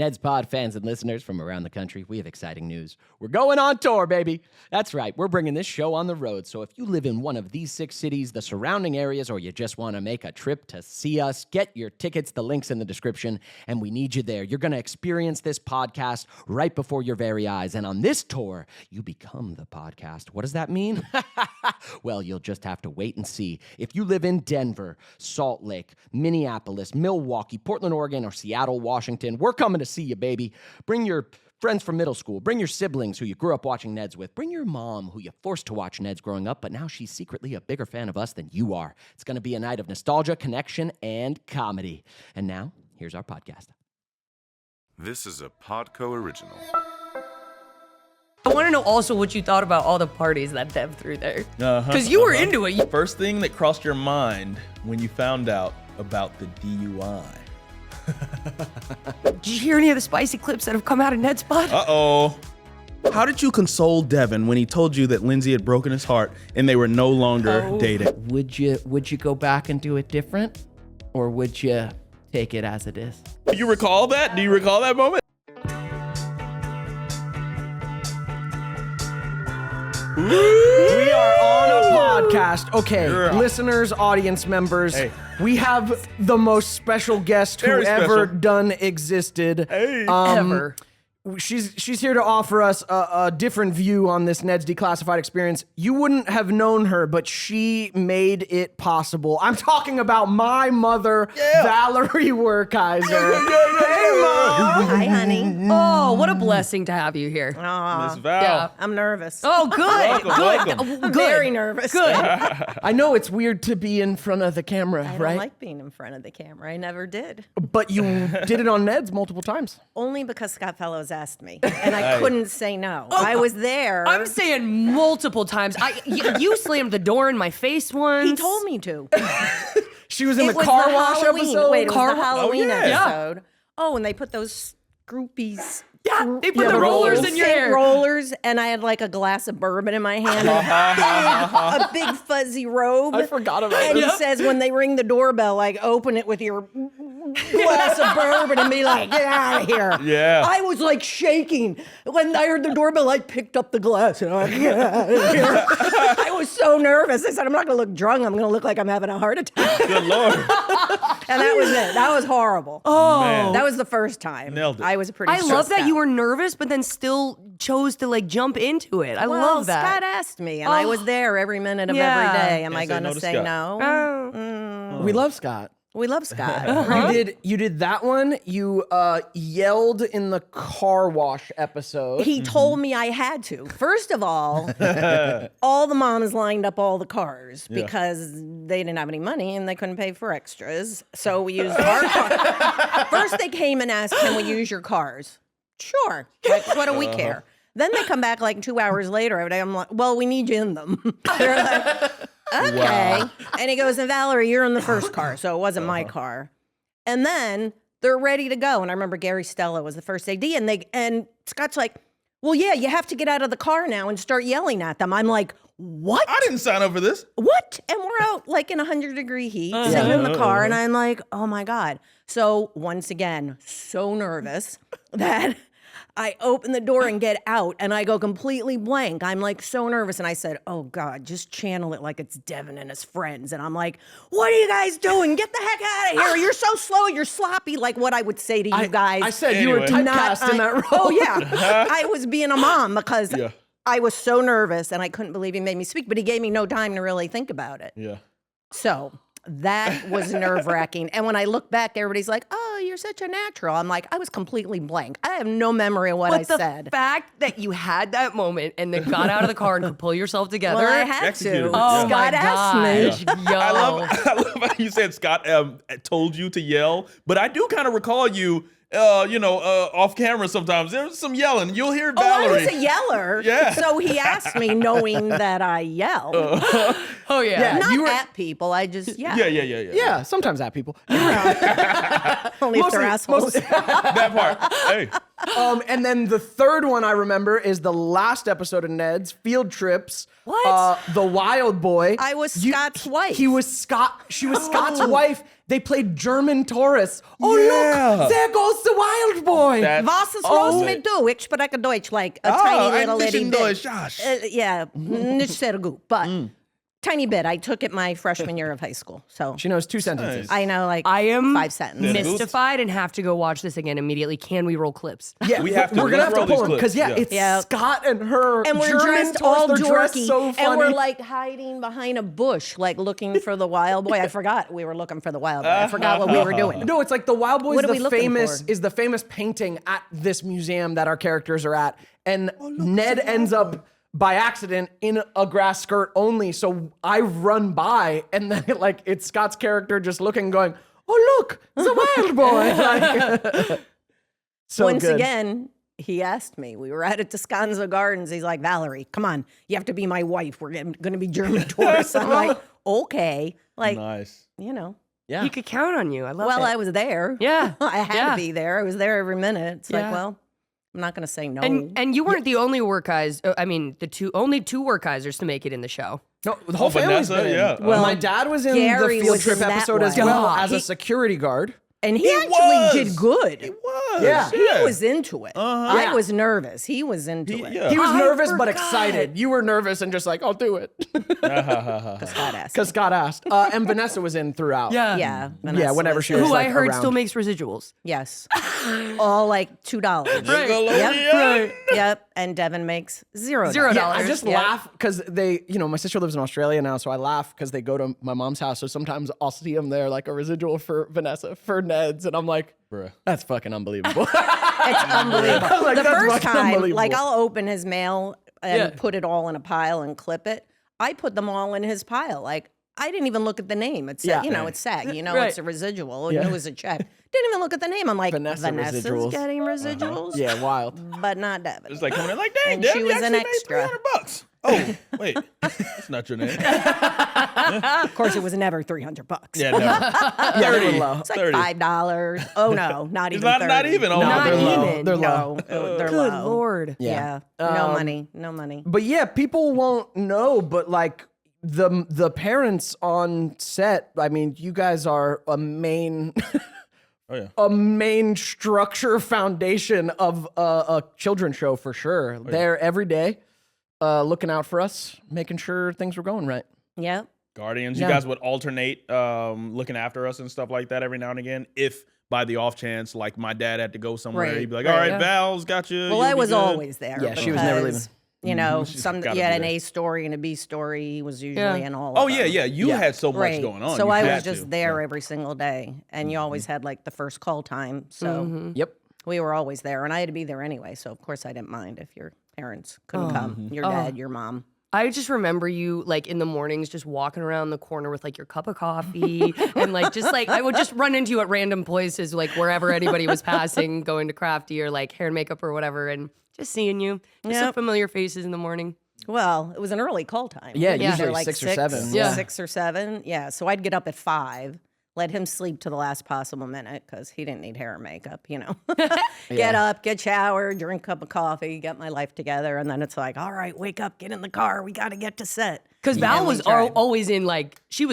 Ned'sPod fans and listeners from around the country, we have exciting news. We're going on tour, baby. That's right, we're bringing this show on the road. So if you live in one of these 6 cities, the surrounding areas, or you just want to make a trip to see us, get your tickets. The link's in the description, and we need you there. You're going to experience this podcast right before your very eyes. And on this tour, you become the podcast. What does that mean? Well, you'll just have to wait and see. If you live in Denver, Salt Lake, Minneapolis, Milwaukee, Portland, Oregon, or Seattle, Washington, we're coming to see you, baby. Bring your friends from middle school. Bring your siblings who you grew up watching Neds with. Bring your mom who you forced to watch Neds growing up, but now she's secretly a bigger fan of us than you are. It's going to be a night of nostalgia, connection, and comedy. And now, here's our podcast. This is a Podco original. I want to know also what you thought about all the parties that Dev threw there. Because you were into it. First thing that crossed your mind when you found out about the DUI. Did you hear any of the spicy clips that have come out of Ned'sPod? Uh-oh. How did you console Devon when he told you that Lindsay had broken his heart and they were no longer dating? Would you go back and do it different? Or would you take it as it is? Do you recall that? Do you recall that moment? We are on a podcast. Okay, Yeah. listeners, audience members, we have the most special guest who Very ever special. done existed. Ever. She's here to offer us a different view on this Ned's Declassified experience. You wouldn't have known her, but she made it possible. I'm talking about my mother, Valerie Werkheiser. Hey, Mom. Hi, honey. Oh, what a blessing to have you here. Aw, Miss Val. Yeah. I'm nervous. Oh, good. Welcome. Good. I'm very nervous. Good. I know it's weird to be in front of the camera, I don't right? like being in front of the camera. I never did. But you did it on Ned's multiple times. Only because Scott Fellows asked me, and I couldn't say no. I was there. I'm saying multiple times. You slammed the door in my face once. He told me to. She was in It the was car the wash Halloween. episode. Wait, it was Car the wa- Halloween yeah. episode. Oh, and they put those groupies. Yeah, they put Yeah, the the rollers rollers. in your Fake hair. rollers, and I had like a glass of bourbon in my hand, a big fuzzy robe. I forgot about And this. he says when they ring the doorbell, like open it with your glass of bourbon and be like, get out of here. Yeah. I was like shaking when I heard the doorbell. I picked up the glass and I'm like, get out of here. I was so nervous. I said, I'm not gonna look drunk. I'm gonna look like I'm having a heart attack. Good Lord. And that was it. That was horrible. Oh. Man. That was the first time. Nailed it. I was pretty I love stressed that out. you were nervous, but then still chose to like jump into it. I Well, love that. Scott asked me, and I was there every minute of Yeah. every day. Am Can't I say going no to to say Scott. no? We love Scott. We love Scott. You did that one. You yelled in the car wash episode. He told me I had to. First of all the moms lined up all the cars because they didn't have any money and they couldn't pay for extras. So we used our car. First they came and asked, can we use your cars? Sure. Like, what do we care? Then they come back like 2 hours later. I'm like, well, we need you in them. They're like, okay. And he goes, and Valerie, you're in the first car. So it wasn't my car. And then they're ready to go. And I remember Gary Stella was the first AD. And Scott's like, well, yeah, you have to get out of the car now and start yelling at them. I'm like, what? I didn't sign up for this. What? And we're out like in 100-degree heat, sitting in the car. And I'm like, oh my God. So once again, so nervous that I open the door and get out and I go completely blank. I'm like so nervous. And I said, oh God, just channel it like it's Devon and his friends. And I'm like, what are you guys doing? Get the heck out of here. You're so slow. You're sloppy. Like what I would say to you guys. I said you were Anyway. typecast in that role. Oh yeah. I was being a mom because I was so nervous and I couldn't believe he made me speak, but he gave me no time to really think about it. Yeah. So that was nerve-wracking. And when I look back, everybody's like, oh, you're such a natural. I'm like, I was completely blank. I have no memory of what I But the said. fact that you had that moment and then got out of the car and could pull yourself together. Well, I had Executed to. it. Oh Scott my asked gosh. me. Yo. I love how you said Scott told you to yell, but I do kind of recall you, off camera sometimes. There's some yelling. You'll hear Oh, I Valerie. was a yeller. Yeah. So he asked me knowing that I yell. Oh yeah. Yeah. Not you were- at people. I just yell. Yeah. Yeah, sometimes at people. Only if they're assholes. That part. Hey, And then the third one I remember is the last episode of Ned's Field Trips. What? The Wild Boy. I was Scott's wife. She was Scott's wife. They played German tourists. Oh, Yeah. look, there goes the Wild Boy. Was ist los mit du? Ich spreche Deutsch like a tiny little ein itty bisschen bit. Deutsch, Josh. Yeah, nicht sehr gut, but tiny bit. I took it my freshman year of high school, so She knows 2 sentences. I know like I am 5 sentences. mystified and have to go watch this again immediately. Can we roll clips? Yeah, We have to. We're gonna Let's have to roll pull these them because clips. it's Yeah. Scott and her. And we're German dressed all tourists. They're dressed dorky, so funny. and we're like hiding behind a bush, like looking for the wild boy. I forgot we were looking for the wild boy. I forgot what we were doing. No, it's like the Wild Boy What are we is looking for? the famous painting at this museum that our characters are at, and Ned ends up by accident in a grass skirt only. So I run by, and then it's Scott's character just looking, going, "Oh look, the Wild Boy!" Like, so Once good. again, he asked me. We were at Descanso Gardens. He's like, Valerie, come on, you have to be my wife. We're going to be German tourists. I'm like, okay, like Nice. you know. Yeah. He could count on you. I love Well, it. I was there. Yeah. I had Yeah. to be there. I was there every minute. It's Yeah. like, well, I'm not going to say no. And you weren't the only Werkheiser. I mean, only 2 Werkheisers to make it in the show. No, the whole family's Vanessa, been in. yeah. Well, my dad was in Gary the field was trip in that episode as one. well God. as a security guard. And he He actually was. did good. He was. Yeah. He was into it. Uh-huh. I was nervous. He was into it. Yeah. He was I nervous but forgot. excited. You were nervous and just like, "I'll do it," Scott asked. because Scott asked. And Vanessa was in throughout. Yeah. Yeah, whenever she was was Who like, I heard around. still makes residuals. Yes. All like $2. Nickelodeon. Yep. And Devon makes $0. $0. Yeah, I just Yeah. laugh because they, my sister lives in Australia now, so I laugh because they go to my mom's house. So sometimes I'll see them there, like a residual for Vanessa, for Ned's, and I'm like, Bruh. that's fucking unbelievable. It's unbelievable. Like, the that's first fucking time, unbelievable. like I'll open his mail and Yeah. put it all in a pile and clip it. I put them all in his pile. Like I didn't even look at the name. It's Yeah. it's SAG. Right. It's a residual. Yeah. It was a check. Didn't even look at the name. I'm like, Vanessa Vanessa's residuals. getting residuals, Yeah, wild. but not Devon. It's like coming in like, dang, And Deb, she you was an actually made extra. $300. Oh, wait, that's not your name. Of course, it was never $300. Yeah, never. Yeah, they were low. It's like 30. $5. Oh no, not even. not 30. even. Oh, No, Not they're low. even. They're low. No, they're Good low. Lord. Yeah. No money. No money. But yeah, people won't know, but like the parents on set, I mean, you guys are a main Oh, yeah. a main structure foundation of a children's show for sure. They're every day looking out for us, making sure things were going right. Yep. Guardians, Yeah. you guys would alternate looking after us and stuff like that every now and again. If by the off chance, like my dad had to go somewhere, Right, he'd be like, right. "All right, Yeah. Val's got you." Well, you'll I be was good." always there. Yeah, she was never because, leaving. She's some gotta you be had an there. A story and a B story. He was usually Yeah. in all. Oh of yeah, them. yeah. You Yeah. had so much Right. going on. So You I was had just to. there every single day, and you always had like the first call time. So Yep. we were always there, and I had to be there anyway. So of course I didn't mind if your parents couldn't come. Your dad, your mom. I just remember you like in the mornings just walking around the corner with like your cup of coffee and like just like I would just run into you at random places like wherever anybody was passing, going to Crafty or like hair and makeup or whatever, and just seeing you. Just some Yep. familiar faces in the morning. Well, it was an early call time. Yeah, Usually usually like 6 or 7. Yeah. 6 or 7. Yeah, so I'd get up at 5, let him sleep to the last possible minute because he didn't need hair or makeup, Get up, get showered, drink a cup of coffee, get my life together, and then it's like, all right, wake up, get in the car, we got to get to set. Because Val And we was drive. always in like she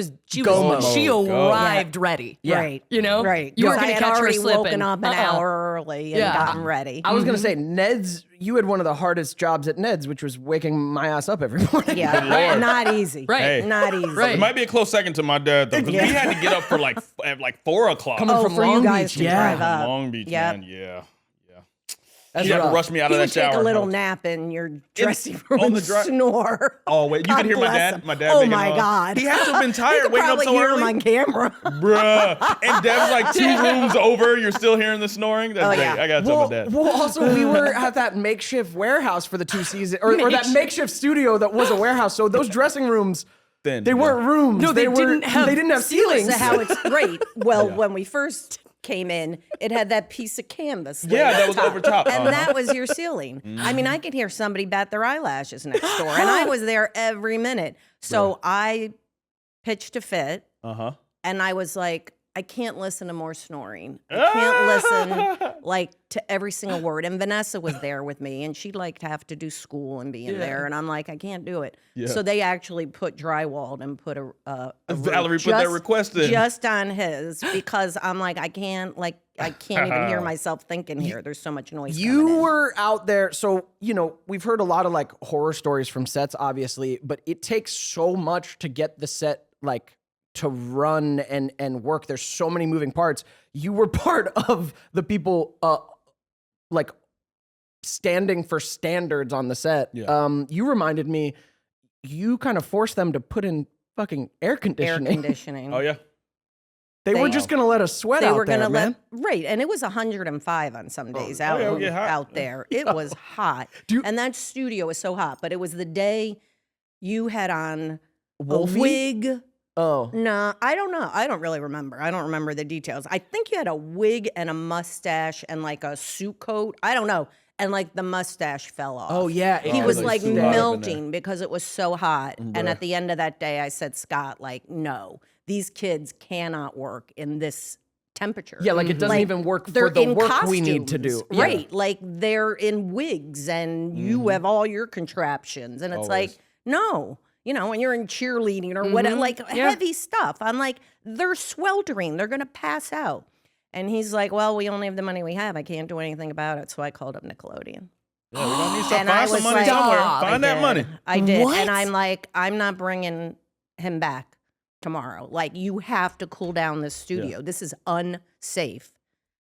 Go mode. arrived ready. Yeah. Right. You know? Right. You weren't 'Cause gonna I had catch her already slipping. woken up an hour early and Yeah. gotten ready. I was gonna say, Ned's. You had one of the hardest jobs at Ned's, which was waking my ass up every morning. Yeah, not easy. Right. Hey. Not easy. Right. It might be a close second to my dad though, because we had to get up for like at like 4 o'clock. Coming Oh, from for Long you guys Beach, to yeah. drive up. Long Beach, Yep. man. Yeah. That's You had to rough. rush me out He of would that shower. take a little I was- nap in your dressing room on and the dri- snore. Oh, wait, you God could hear my bless dad- him. my dad Oh making my noise. God. He had to have been tired You could waking up probably so hear him early. on camera. Bruh. And Dev's like 2 rooms over. You're still hearing the snoring? That's great. yeah. I got to tell my dad. Well, also we were at that makeshift warehouse for the 2 seasons, or that makeshift studio that was a warehouse. So those dressing rooms, Thin, they yeah. weren't rooms. No, they didn't have ceilings. So how it's great. Well, when we first came in, it had that piece of canvas. Yeah, laid that on was top. over top. And that was your ceiling. I mean, I could hear somebody bat their eyelashes next door, and I was there every minute. So I pitched a fit, Uh-huh. and I was like, I can't listen to more snoring. I can't listen like to every single word. And Vanessa was there with me, and she'd like to have to do school and be in there. And I'm like, I can't do it. Yeah. So they actually put drywalled and put a Valerie roof put that request in. just on his, because I'm like, I can't even hear myself thinking here. There's so much noise. You coming in. were out there, so we've heard a lot of like horror stories from sets, obviously, but it takes so much to get the set like to run and work. There's so many moving parts. You were part of the people like standing for standards on the set. Yeah. You reminded me, you kind of forced them to put in fucking air Air conditioning. conditioning. Oh yeah. They were just gonna let us sweat They out were there, gonna man. right, and it was 105 on some days yeah, it'll get hot. out there. It was hot, and that studio was so hot. But it was the day you had on Wolfie? a wig. Oh. No, I don't know. I don't really remember. I don't remember the details. I think you had a wig and a mustache and like a suit coat. I don't know. And like the mustache fell off. Oh yeah. He Oh, was they like stood up in there. melting because it was so hot. And Bruh. at the end of that day, I said, Scott, like, no, these kids cannot work in this temperature. Yeah, like it doesn't Like, even work they're for the in work we need to costumes, do. Yeah. Right. Like they're in wigs and you have all your contraptions. And it's Always. like, no, when you're in cheerleading or whatever, like heavy stuff. I'm like, they're sweltering. They're going to pass out. And he's like, well, we only have the money we have. I can't do anything about it. So I called up Nickelodeon. Yeah, we're gonna need to And I find some was money like, somewhere. "Stop." Find that money. I did. What? And I'm like, I'm not bringing him back tomorrow. Like, you have to cool down this studio. This is unsafe.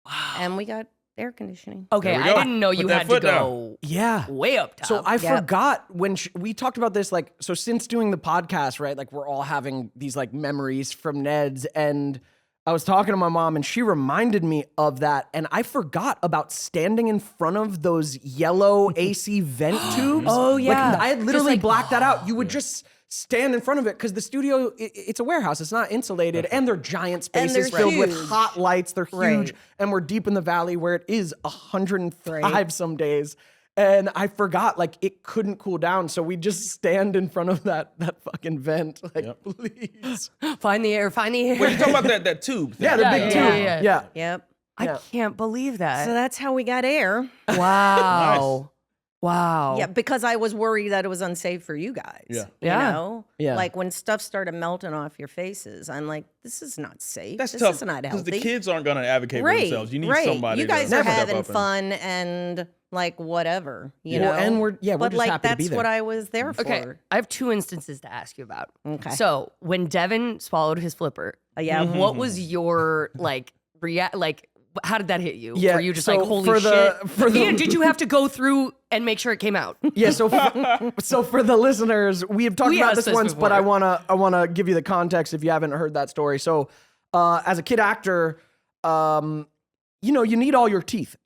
Wow. And we got air conditioning. Okay, There we I go. didn't know Put you that had to foot down. go Yeah. way up top. So I Yep. forgot when we talked about this, like, so since doing the podcast, right, like we're all having these like memories from Neds, and I was talking to my mom and she reminded me of that, and I forgot about standing in front of those yellow AC vent tubes. Oh, yeah. Like, I had Just literally like- blacked that out. You would just stand in front of it because the studio, it's a warehouse. It's not insulated, and they're giant And spaces they're filled with huge. hot lights. They're huge, Right. and we're deep in the valley where it is 105 some days. And I forgot, like, it couldn't cool down, so we just stand in front of that fucking vent, like, please. Find the air, find the air. Wait, you talking about that tube thing? Yeah, the big yeah, tube. yeah. Yeah. Yep. I can't believe that. So that's how we got air. Wow. Wow. Yeah, because I was worried that it was unsafe for you guys. Yeah. Yeah. You know? Yeah. Like when stuff started melting off your faces, I'm like, this is not safe. That's this tough is not because healthy. the kids aren't going to advocate for right, themselves. You need right. somebody. You guys to are step having up fun and like whatever, you Well, know. and we're but just like happy to be that's there. what I was there for. Okay, I have two instances to ask you about. Okay. So when Devon swallowed his flipper, Yeah. what was your like how did that hit you? Yeah, Were you just so like, holy for the- shit? for the- And did you have to go through and make sure it came out? Yeah, so for the listeners, we have talked We about asked this this once, but before. I wanna give you the context if you haven't heard that story. So, as a kid actor, you need all your teeth,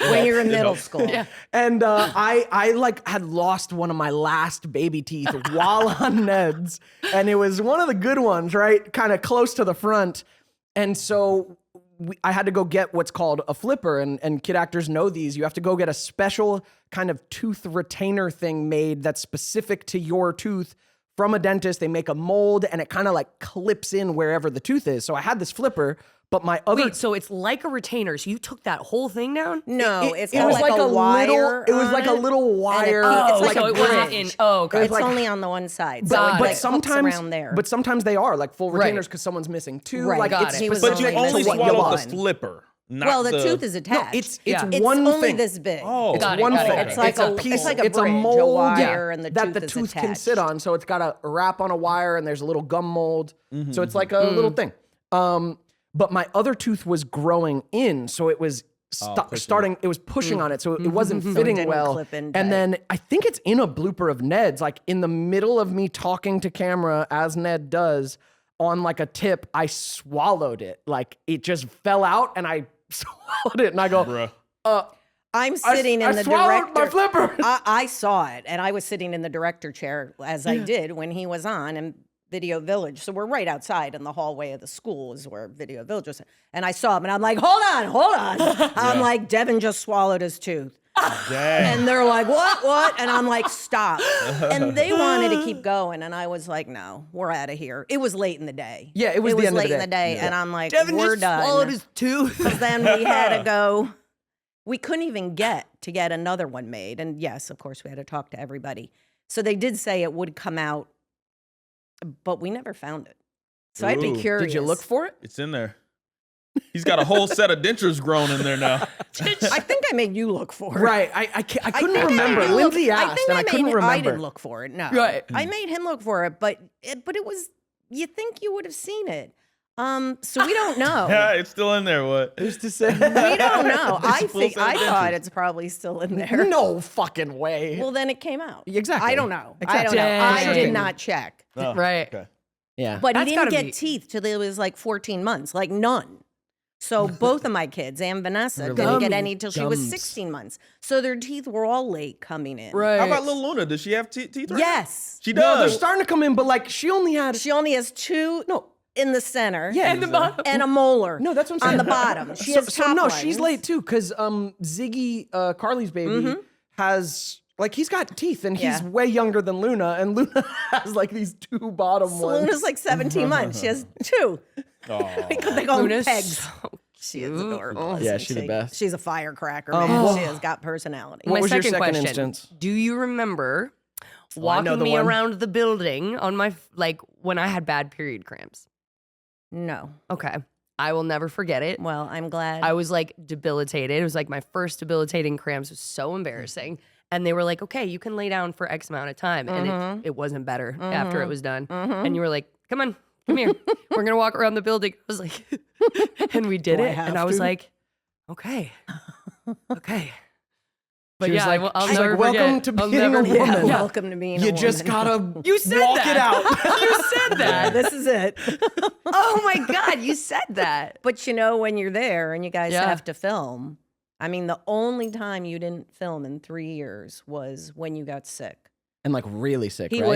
when you're in middle school. Yeah. and I like had lost one of my last baby teeth while on Neds, and it was one of the good ones, right, kind of close to the front, and so. I had to go get what's called a flipper, and kid actors know these. You have to go get a special kind of tooth retainer thing made that's specific to your tooth from a dentist. They make a mold, and it kind of like clips in wherever the tooth is. So I had this flipper, but my other Wait, so it's like a retainer. So you took that whole thing down? No, it's it got was like a wire. little. It was on like a it, little and it- wire. it's Oh, like so a it wasn't bridge. in. Oh, okay. It's like- only on the one side. But, So it but like sometimes, hooks around there. but sometimes they are like full Right. retainers because someone's missing two. Right. Like Got it's it. He was But you only only missing swallowed one. the flipper. Not well, the tooth is attached. it's Yeah. It's one only thing. this big. Oh, It's Got it, one got it, thing. got it. It's like a piece. it's like a it's bridge, a mold wire, and the that tooth the is tooth can attached. sit on. So it's got a wrap on a wire, and there's a little gum mold. So it's like a little thing. But my other tooth was growing in, so it was starting. It was pushing on it, so it wasn't fitting didn't well. clip in And tight. then I think it's in a blooper of Ned's, like in the middle of me talking to camera as Ned does on like a tip. I swallowed it, like it just fell out, and I swallowed it, and I go, Bruh. I'm sitting I in the swallowed director. my flipper. I saw it, and I was sitting in the director chair as I did when he was on in Video Village. So we're right outside in the hallway of the school is where Video Village was. And I saw him, and I'm like, hold on. I'm like, Devon just swallowed his tooth. Dang. And they're like, what? And I'm like, stop. And they wanted to keep going. And I was like, no, we're out of here. It was late in the day. Yeah, it was the end of the late in day. the day. And I'm like, Devin we're just done. swallowed his tooth. Because then we had to go. We couldn't even get another one made. And yes, of course, we had to talk to everybody. So they did say it would come out, but we never found it. So I'd be Ooh. curious. Did you look for it? It's in there. He's got a whole set of dentures grown in there now. I think I made you look for it. Right. I couldn't think remember. made you look- Lindsay asked, and I couldn't remember. I didn't look for it. No. Right. I made him look for it, but it was. You think you would have seen it? So we don't know. Yeah, it's still in there. What? Who's to say? We don't know. I full think set of I thought dentures. it's probably still in there. No fucking way. Well, then it came out. Exactly. I don't know. Exactly. I Dang. did not check. Oh, Right. Okay. Yeah. But he That's didn't gotta get be- teeth till it was like 14 months, like none. So both of my kids and Vanessa Really? didn't get any till she was Gums. 16 months. So their teeth were all late coming in. Right. How about little Luna? Does she have teeth right now? Yes. She no, they're does. starting to come in, but like she only had She only has two in the center. Yeah, And the bottom. And a molar. No, that's what I'm on saying. the bottom. She so, has so top no, lines. she's late too, because Ziggy, Carly's baby, has like he's got teeth and he's Yeah. way younger than Luna, and Luna has like these two bottom So ones. Luna's like 17 months. She has two. Aw. Because they call them Luna's pegs. so She is cute. adorable. Yeah, isn't she's the she? best. She's a firecracker, Um, man. well- She has got personality. What My was your second second question, instance? Do you remember I know walking the me one. around the building on my, like, when I had bad period cramps? No. Okay. I will never forget it. Well, I'm glad. I was like debilitated. It was like my first debilitating cramps. It was so embarrassing. And they were like, okay, you can lay down for X amount of time. And it wasn't better after it was done. And you were like, come on, come here. We're going to walk around the building. I was like, and we did Do I it. have And I was to? like, okay. Okay. But She was yeah, like- I'll she's never like, "Welcome forget. to I'll being a never forget." woman." Yeah. Welcome to being a You just woman. gotta You said walk that. it out. You said that. This is it. Oh my God, you said that. But you know, when you're there and you guys Yeah. have to film, I mean, the only time you didn't film in 3 years was when you got sick. And like really sick, He right?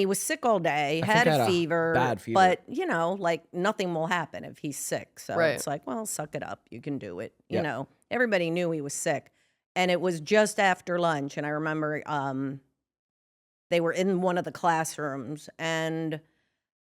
was sick all day, I had think I a had a fever. bad fever. But, you know, like nothing will happen if he's sick. So Right. it's like, well, suck it up. You can do it. Yeah. You know, everybody knew he was sick. And it was just after lunch. And I remember they were in one of the classrooms and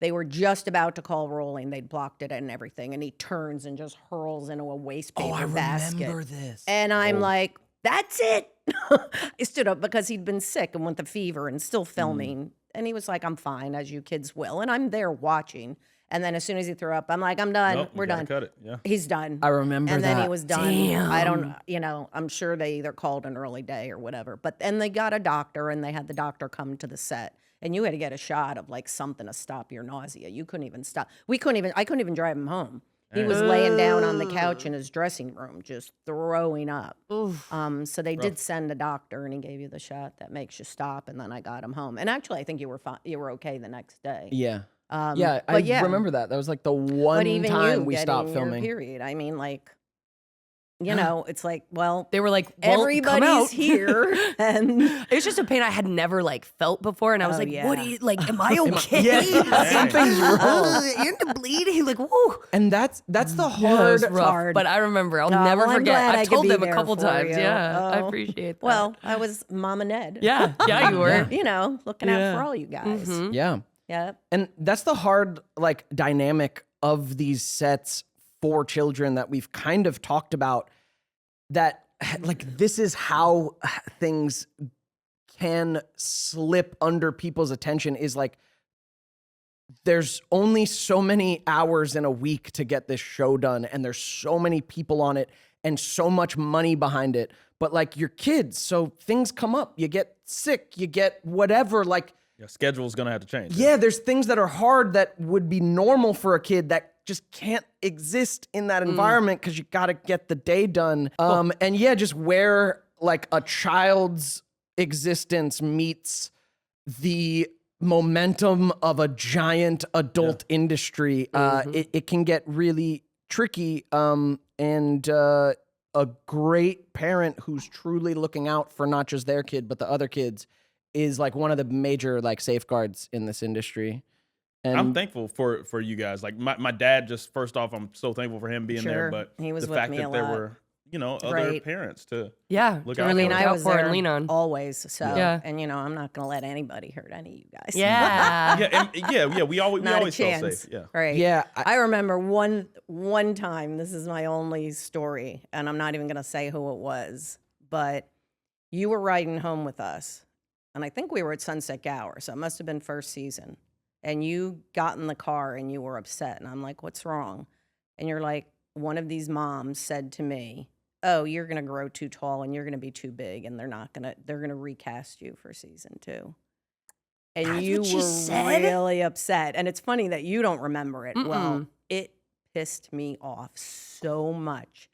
they were just about to call rolling. They'd blocked it and everything. And he turns and just hurls into a waste paper basket. this. And I'm like, that's it. I stood up because he'd been sick and with the fever and still filming. And he was like, I'm fine, as you kids will. And I'm there watching. And then as soon as he threw up, I'm like, I'm done. Nope, you We're gotta done. Cut it. Yeah. He's done. I remember and that. then he was done. Damn. I don't, you know, I'm sure they either called an early day or whatever. But then they got a doctor and they had the doctor come to the set. And you had to get a shot of like something to stop your nausea. You couldn't even stop. I couldn't even drive him home. He was laying down on the couch in his dressing room, just throwing up. So they did send a doctor, and he gave you the shot that makes you stop. And then I got him home. And actually, I think you were fine. You were okay the next day. Yeah. Um, Yeah, I but yeah. remember that. That was like the But one even time you we getting stopped your filming. period. I mean, like, you know, it's like, well, They were like, well, come everybody's out. here, and It was just a pain I had never like felt before, and I was Oh, like, yeah. "What? Like, am I okay? Yeah, something's wrong. And bleeding, like, whoa." And that's the Yeah, it hard. was rough, hard. but I remember. I'll Oh, never well, I'm forget. glad I I've could told be them a there couple for times. you. Yeah, I Oh. appreciate that. well, I was Mama Ned. yeah, yeah, you were. You know, looking out for all you guys. Mhm. Yeah. Yeah. And that's the hard like dynamic of these sets for children that we've kind of talked about, that like this is how things can slip under people's attention, is like there's only so many hours in a week to get this show done, and there's so many people on it and so much money behind it. But like you're kids, so things come up, you get sick, you get whatever, like Your schedule's gonna have to change. yeah, there's things that are hard that would be normal for a kid that just can't exist in that environment because you got to get the day done. And yeah, just where like a child's existence meets the momentum of a giant adult industry, it can get really tricky. And a great parent who's truly looking out for not just their kid, but the other kids is like one of the major like safeguards in this industry. And I'm thankful for you guys. Like my dad, just first off, I'm so thankful for him being there. Sure. But He was the with fact me that a there lot. were other Right. parents to Yeah. Look to out really for look it. I out was for there and lean on. always. So, Yeah. and I'm not going to let anybody hurt any of you guys. Yeah. yeah, we always Not a felt chance. safe. Yeah. Right. Yeah, I remember one time, this is my only story, and I'm not even going to say who it was, but you were riding home with us, and I think we were at Sunset Gower, so it must have been first season. And you got in the car and you were upset, and I'm like, what's wrong? And you're like, one of these moms said to me, oh, you're going to grow too tall and you're going to be too big, and they're going to recast you for season 2. And That's you what she were said? really upset. And it's funny that you don't remember it. Well, Mm-mm. it pissed me off so much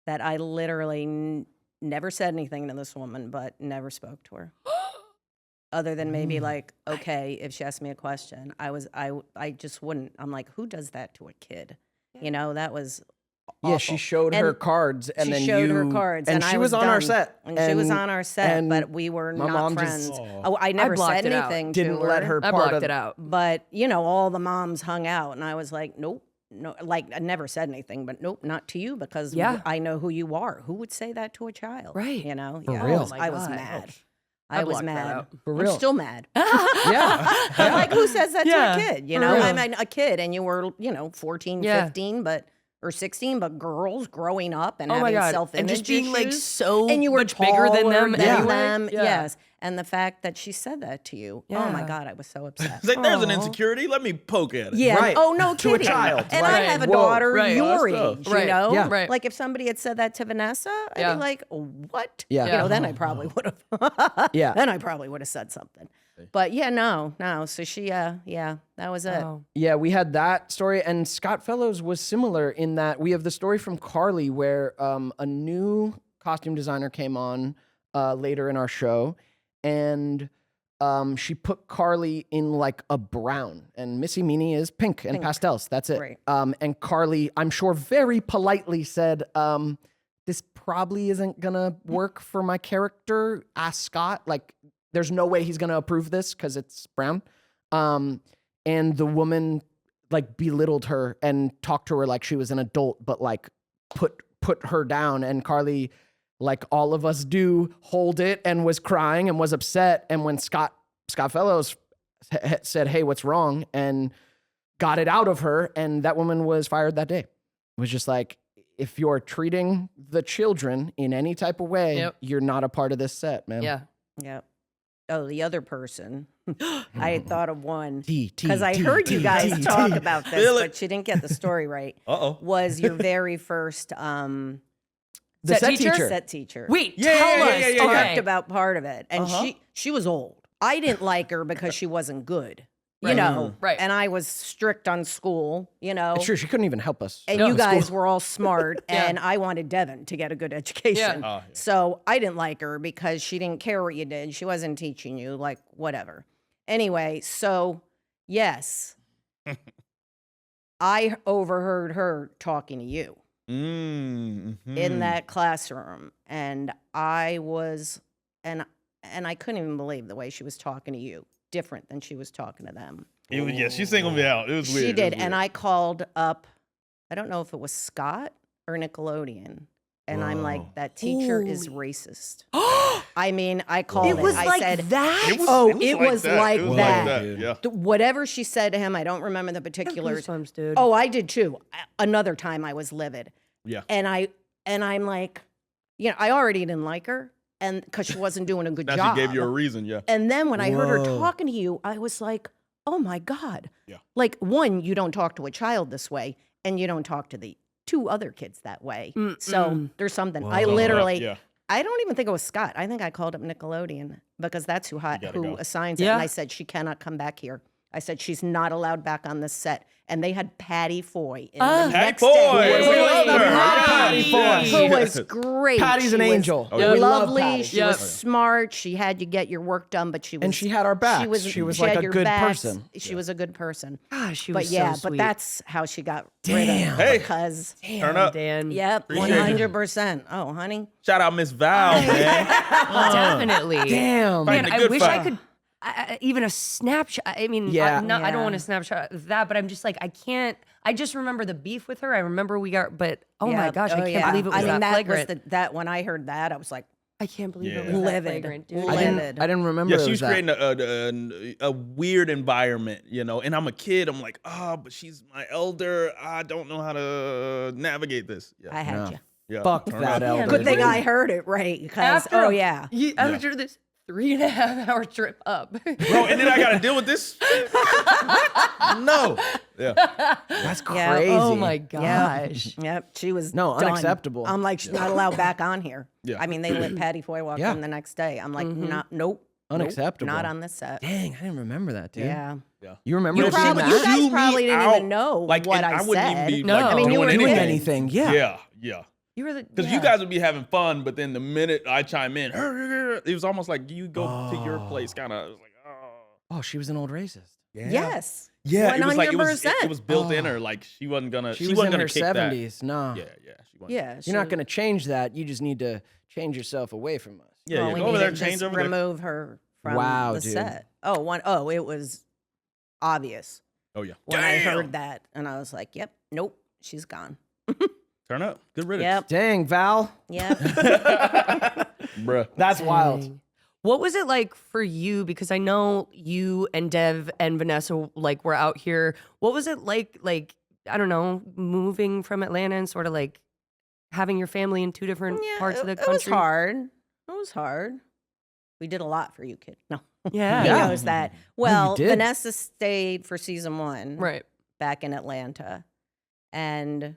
that I literally never said anything to this woman, but never spoke to her. Other than maybe like, okay, if she asked me a question, I just wouldn't. I'm like, who does that to a kid? That was awful. Yeah, she showed her And cards, and she then showed her you cards, and I she was on our done. set, And she was on our set, and but we were my not mom just friends. I never blocked said it out. anything didn't to let her I part blocked of it out. But all the moms hung out, and I was like, nope, no, like I never said anything, but nope, not to you, because Yeah. I know who you are. Who would say that to a child? Right. Yeah, real. I was God. mad. I I was blocked that mad. out. For real. I'm still mad. Yeah, Like, who says that Yeah, to a kid? for real. I mean, a kid, and you were, 14, Yeah. 15, or 16, but girls growing up and Oh my having God. self-image And just being, like, issues, so and you were much bigger than them taller anyway. them. Yeah. Yes. And the fact that she said that to you, oh my Yeah. God, I was so upset. It's like, there's an insecurity. Let me poke at it. Yeah. Right. Oh, no To a kidding. child, And right. I have a Whoa. daughter Right. your Oh, age, that's Right. Yeah. Right. Like if somebody had said that to Vanessa, I'd Yeah. be like, what? Yeah. Then I probably would have. Yeah. Then I probably would have said something. But yeah, no. So she, that was it. Oh. Yeah, we had that story, and Scott Fellows was similar in that we have the story from Carly where a new costume designer came on later in our show, and she put Carly in like a brown, and Missy Meany is pink and pastels. That's it. Right. And Carly, I'm sure, very politely said, "This probably isn't gonna work for my character." Ask Scott. Like, there's no way he's gonna approve this because it's brown. And the woman like belittled her and talked to her like she was an adult, but like put her down. And Carly, like all of us do, hold it and was crying and was upset. And when Scott Fellows said, "Hey, what's wrong?" and got it out of her, and that woman was fired that day. It was just like, if you're treating the children in any type of way, Yep. you're not a part of this set, man. Yeah. Yep. Oh, the other person. I had thought of one T, because I heard you guys talk about this, Feel it. but you didn't get the story right. Uh-oh. Was your very first The Set set teacher? teacher. set teacher? Wait, Yeah, tell yeah, us. yeah, yeah, Okay. Talked about part of it, and she was old. I didn't like her because she wasn't good. You Right. know, Right. And I was strict on school. It's true. She couldn't even help us. And No, you guys school. were all smart, Yeah. and I wanted Devon to get a good education. Yeah. Oh, yeah. So I didn't like her because she didn't care what you did. She wasn't teaching you, like, whatever. Anyway, so yes, I overheard her talking to you in that classroom, and I was, and I couldn't even believe the way she was talking to you, different than she was talking to them. It was, yeah, she singled me out. It was weird. She It did, was and weird. I called up. I don't know if it was Scott or Nickelodeon, and I'm like, that teacher is racist. I mean, I called it. I said, that. It was, Oh, it was it like was that. like It was that. Like that. Yeah. whatever she said to him, I don't remember the particulars. Goosebumps, dude. Oh, I did too. Another time I was livid. Yeah. And I'm like, I already didn't like her, and because she wasn't doing a good Now job. she gave you a reason. Yeah. And then when I heard her Whoa. talking to you, I was like, oh my God. Yeah. Like, one, you don't talk to a child this way, and you don't talk to the two other kids that way. So there's something. I literally, Yeah. I don't even think it was Scott. I think I called up Nickelodeon because that's who gotta go. assigns it. Yeah. And I said, she cannot come back here. I said, she's not allowed back on this set. And they had Patty Foy in the Patty next Foy. day. We love her. Patty Patty Who Foy. was great. Patty's an She was angel. Oh, yeah. We love lovely. Patty. She Yep. was smart. She had you get your work done, but she was And she had our backs. She was like had a your good backs. person. She was a good person. Gosh, she But was yeah, so but sweet. that's how she got rid of him. Hey. Because Turn up. Dan. yep, Appreciate it. 100%. Oh, honey. Shout out Miss Val, man. Definitely. Damn. Fighting Man, the I good wish fight. I could. even a snapshot. I mean, Yeah. I don't want a snapshot of that, but I'm just like, I can't. I just remember the beef with her. I remember but oh my gosh, I can't believe it was that flagrant. that when I heard that, I was like, I can't believe it was Livid. that flagrant, dude. Livid. I didn't remember. Yeah, it she was was that. creating a weird environment, and I'm a kid. I'm like, but she's my elder. I don't know how to navigate this. Yeah. I had you. Yeah. Fuck Turn that up. elder. Good thing I heard it right, because After this 3.5-hour trip up. Bro, and then I got to deal with this. No. Yeah. That's Yeah. crazy. Oh my gosh. Yep, she was No, done. unacceptable. I'm like, she's not allowed back on here. Yeah. I mean, they let Patty Foy walk Yeah. in the next day. I'm like, nope. Unacceptable. Not on this set. Dang, I didn't remember that, dude. Yeah. You remember You seeing probably- that? you guys Chew probably me didn't out. even know like, what and I I wouldn't said. even be No. like, I mean, you were doing doing anything. anything. Yeah. Yeah. You were Because you guys would be having fun, but then the minute I chime in, it was almost like you go to your place, kind of. It was like, Oh, she was an old racist. Yes. yeah. It was like it 100%. was built in her. Like she wasn't gonna. She She was wasn't in gonna her kick that. 70s. No. Yeah. She wasn't. Yeah. You're not going to change that. You just need to change yourself away from us. Yeah. we Go over need there, to change just over there. remove her from Wow, the dude. set. Oh, it was obvious Oh yeah. when I heard that, and I was like, "Yep, nope, she's gone." Turn up. Good riddance. Yep, Dang, Val. yep. Bruh. That's wild. Dang. What was it like for you? Because I know you and Dev and Vanessa like were out here. What was it like, I don't know, moving from Atlanta and sort of like having your family in two different parts of the country? It was hard. It was hard. We did a lot for you, kid. No, Yeah. he Yeah. knows that. Well, did. Vanessa stayed for season 1, Right. back in Atlanta, and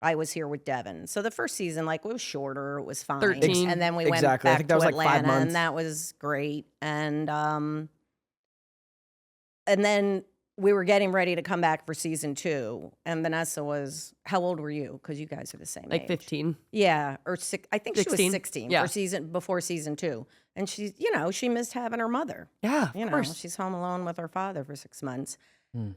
I was here with Devon. So the first season, like, it was shorter. It was fine. 13. And then we went Exactly. I back think that to was like 5 Atlanta, months. and that was great. And then we were getting ready to come back for season 2, and Vanessa was, how old were you? Because you guys are the same Like age. 15. Yeah, or I think she 16? was 16 Yeah. before season 2. And she's, she missed having her mother. Yeah, You of know, course. she's home alone with her father for 6 months,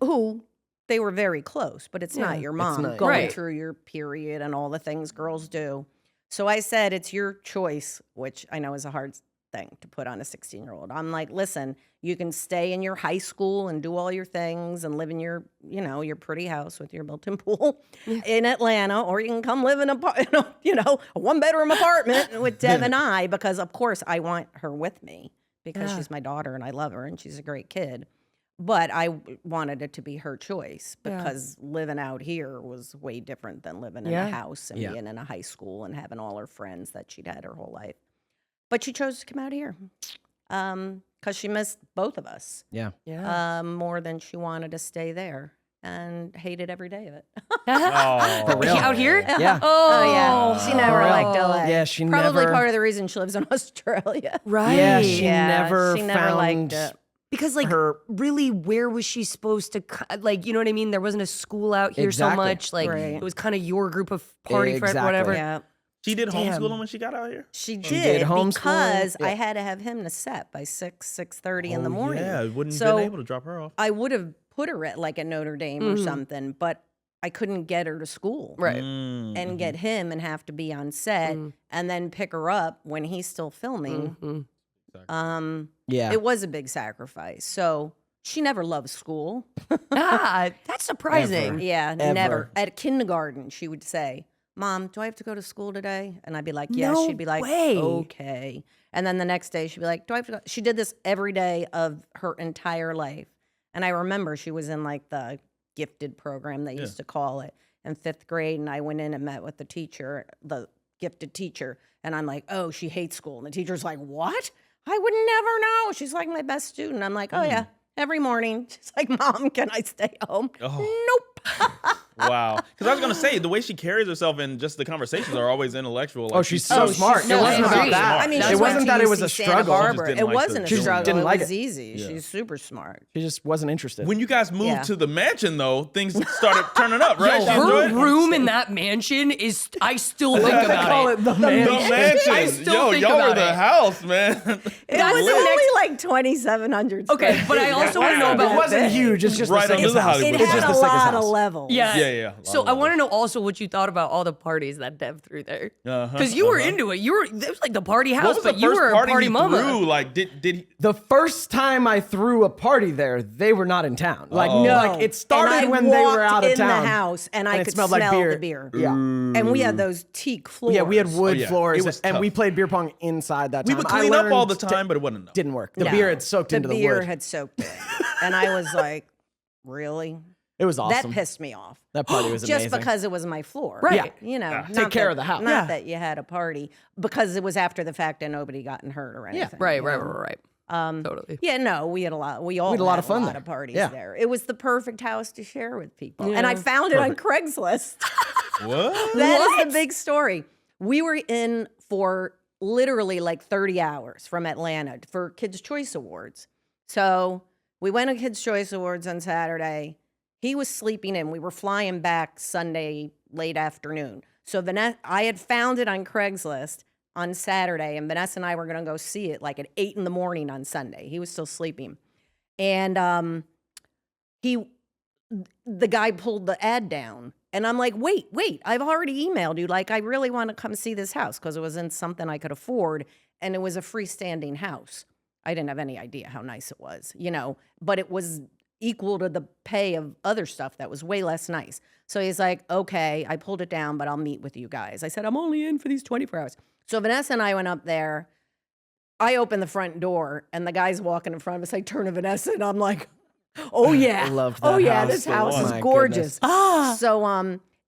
who they were very close, but it's not your mom not. going Right. through your period and all the things girls do. So I said, it's your choice, which I know is a hard thing to put on a 16-year-old. I'm like, listen, you can stay in your high school and do all your things and live in your, your pretty house with your built-in pool in Atlanta, or you can come live in a 1-bedroom apartment with Dev and I, because of course I want her with me because she's my daughter and I love her and she's a great kid. But I wanted it to be her choice, because living out here was way different than living in a house and being in a high school and having all her friends that she'd had her whole life. But she chose to come out here because she missed both of us Yeah. Yeah. more than she wanted to stay there, and hated every day of it. Oh. real? Out here? Yeah. Oh, yeah. She never liked LA. Yeah, she Probably never- part of the reason she lives in Australia. Right. Yeah, she Yeah, never she never found liked it. Because her. really, where was she supposed to, you know what I mean? There wasn't a school out here so Exactly. much. Like, Right. it was kind of your group of party friends, Exactly. whatever. Yeah. She did Damn. homeschooling when she got out here? She did did homeschooling, because I yeah. had to have him to set by 6:30 in the Oh, morning. Yeah, wouldn't have So been able to drop her off. I would have put her at like a Notre Dame or something, but I couldn't get her to school. Right. And get him and have to be on set and then pick her up when he's still filming. Yeah. It was a big sacrifice. So she never loved school. That's surprising. Yeah, Ever. never. At kindergarten, she would say, Mom, do I have to go to school today? And I'd be like, yes. No She'd be like, way. okay. And then the next day, she'd be like, do I have to go? She did this every day of her entire life. And I remember she was in like the gifted program, they used to call it, in 5th grade. And I went in and met with the teacher, the gifted teacher. And I'm like, oh, she hates school. And the teacher's like, what? I would never know. She's like my best student. I'm like, oh, yeah. Every morning. She's like, Mom, can I stay home? Nope. Wow. Because I was going to say, the way she carries herself and just the conversations are always intellectual. Like, Oh, she's so smart. No, It wasn't she's about very that. smart. I mean, It she wasn't went that to it was a UC Santa struggle. Barbara. She just It didn't wasn't like a the struggle. didn't It like was it. easy. Yeah. She's super smart. She just wasn't interested. When you guys moved Yeah. to the mansion, though, things started turning up, right? She Her enjoyed it? room in that mansion is, I still think about it. the The man. mansion. I still Yo, think y'all about were the it. house, man. It That's was the only next- like 2,700 Okay, square but I feet. also want to know It about It wasn't huge. It's just Right the under sickest the house. Hollywood It It's had just a the sickest lot house. of levels. Yeah, yeah. So I want to know also what you thought about all the parties that Dev threw there. Because you were into it. It was like the party house, What was but the you first were a party party he mama. threw? Like, did he? The first time I threw a party there, they were not in town. Like, No. like it started And I when they were walked out of in town. the house, and I it could smelled smell like beer. the beer. Yeah. And we had those teak floors. Yeah, we had wood yeah. floors, It was and tough. we played beer pong inside that We time. would I clean up all the learned time, but it wasn't enough. Didn't work. The No. beer had soaked into the beer wood. had soaked in. And I was like, really? It was awesome. That pissed me off. That party was amazing. Just because it was my floor. Right. Yeah. You know, Yeah. not Take care that- of the house. Not Yeah. that you had a party, because it was after the fact and nobody gotten hurt or anything. Right. you know? Totally. Yeah, no, we had a lot. We all had a lot of fun a lot there. of parties Yeah. there. It was the perfect house to share with people, Yeah. and I found it on Craigslist. What? That is the big story. We were in for literally like 30 hours from Atlanta for Kids' Choice Awards. So we went to Kids' Choice Awards on Saturday. He was sleeping in. We were flying back Sunday late afternoon. So I had found it on Craigslist on Saturday, and Vanessa and I were going to go see it like at 8 in the morning on Sunday. He was still sleeping. And the guy pulled the ad down. And I'm like, wait, I've already emailed you. Like, I really want to come see this house because it wasn't something I could afford. And it was a freestanding house. I didn't have any idea how nice it was, you know, but it was equal to the pay of other stuff that was way less nice. So he's like, okay, I pulled it down, but I'll meet with you guys. I said, I'm only in for these 24 hours. So Vanessa and I went up there. I opened the front door, and the guy's walking in front of us. I turn to Vanessa, and I'm like, oh yeah, Loved oh that yeah, house this so house much. is My gorgeous. Ah. So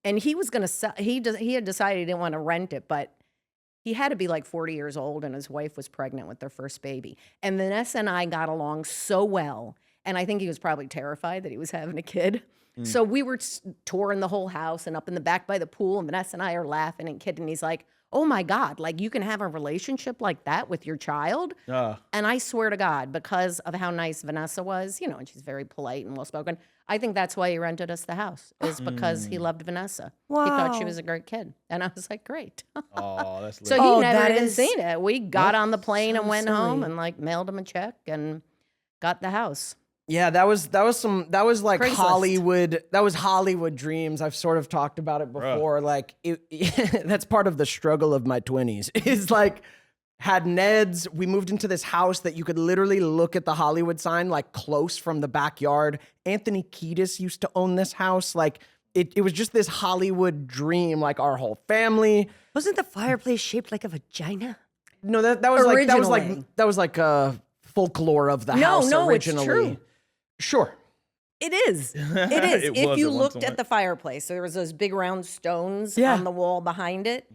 and he was gonna sell. He had decided he didn't want to rent it, but he had to be like 40 years old, and his wife was pregnant with their first baby. And Vanessa and I got along so well, and I think he was probably terrified that he was having a kid. So we were touring the whole house and up in the back by the pool, and Vanessa and I are laughing and kidding. He's like, oh my God, like you can have a relationship like that with your child? And I swear to God, because of how nice Vanessa was, you know, and she's very polite and well-spoken, I think that's why he rented us the house, is because he loved Vanessa. He thought she Wow. was a great kid. And I was like, great. Oh, that's So lit. he Oh, never that even is- seen it. We got on the plane and so went home silly. and like mailed him a check and got the house. Yeah, that was like Craigslist. Hollywood dreams. I've sort of talked about it before. Like that's part of the struggle of my 20s. Is like had Neds, we moved into this house that you could literally look at the Hollywood sign like close from the backyard. Anthony Kiedis used to own this house. Like it was just this Hollywood dream, like our whole family. Wasn't the fireplace shaped like a vagina? No, that was Originally. folklore of the house No, it's originally. true. Sure. It is. It is. It If was you at one looked point. at the fireplace, there was those big round stones Yeah. on the wall behind it.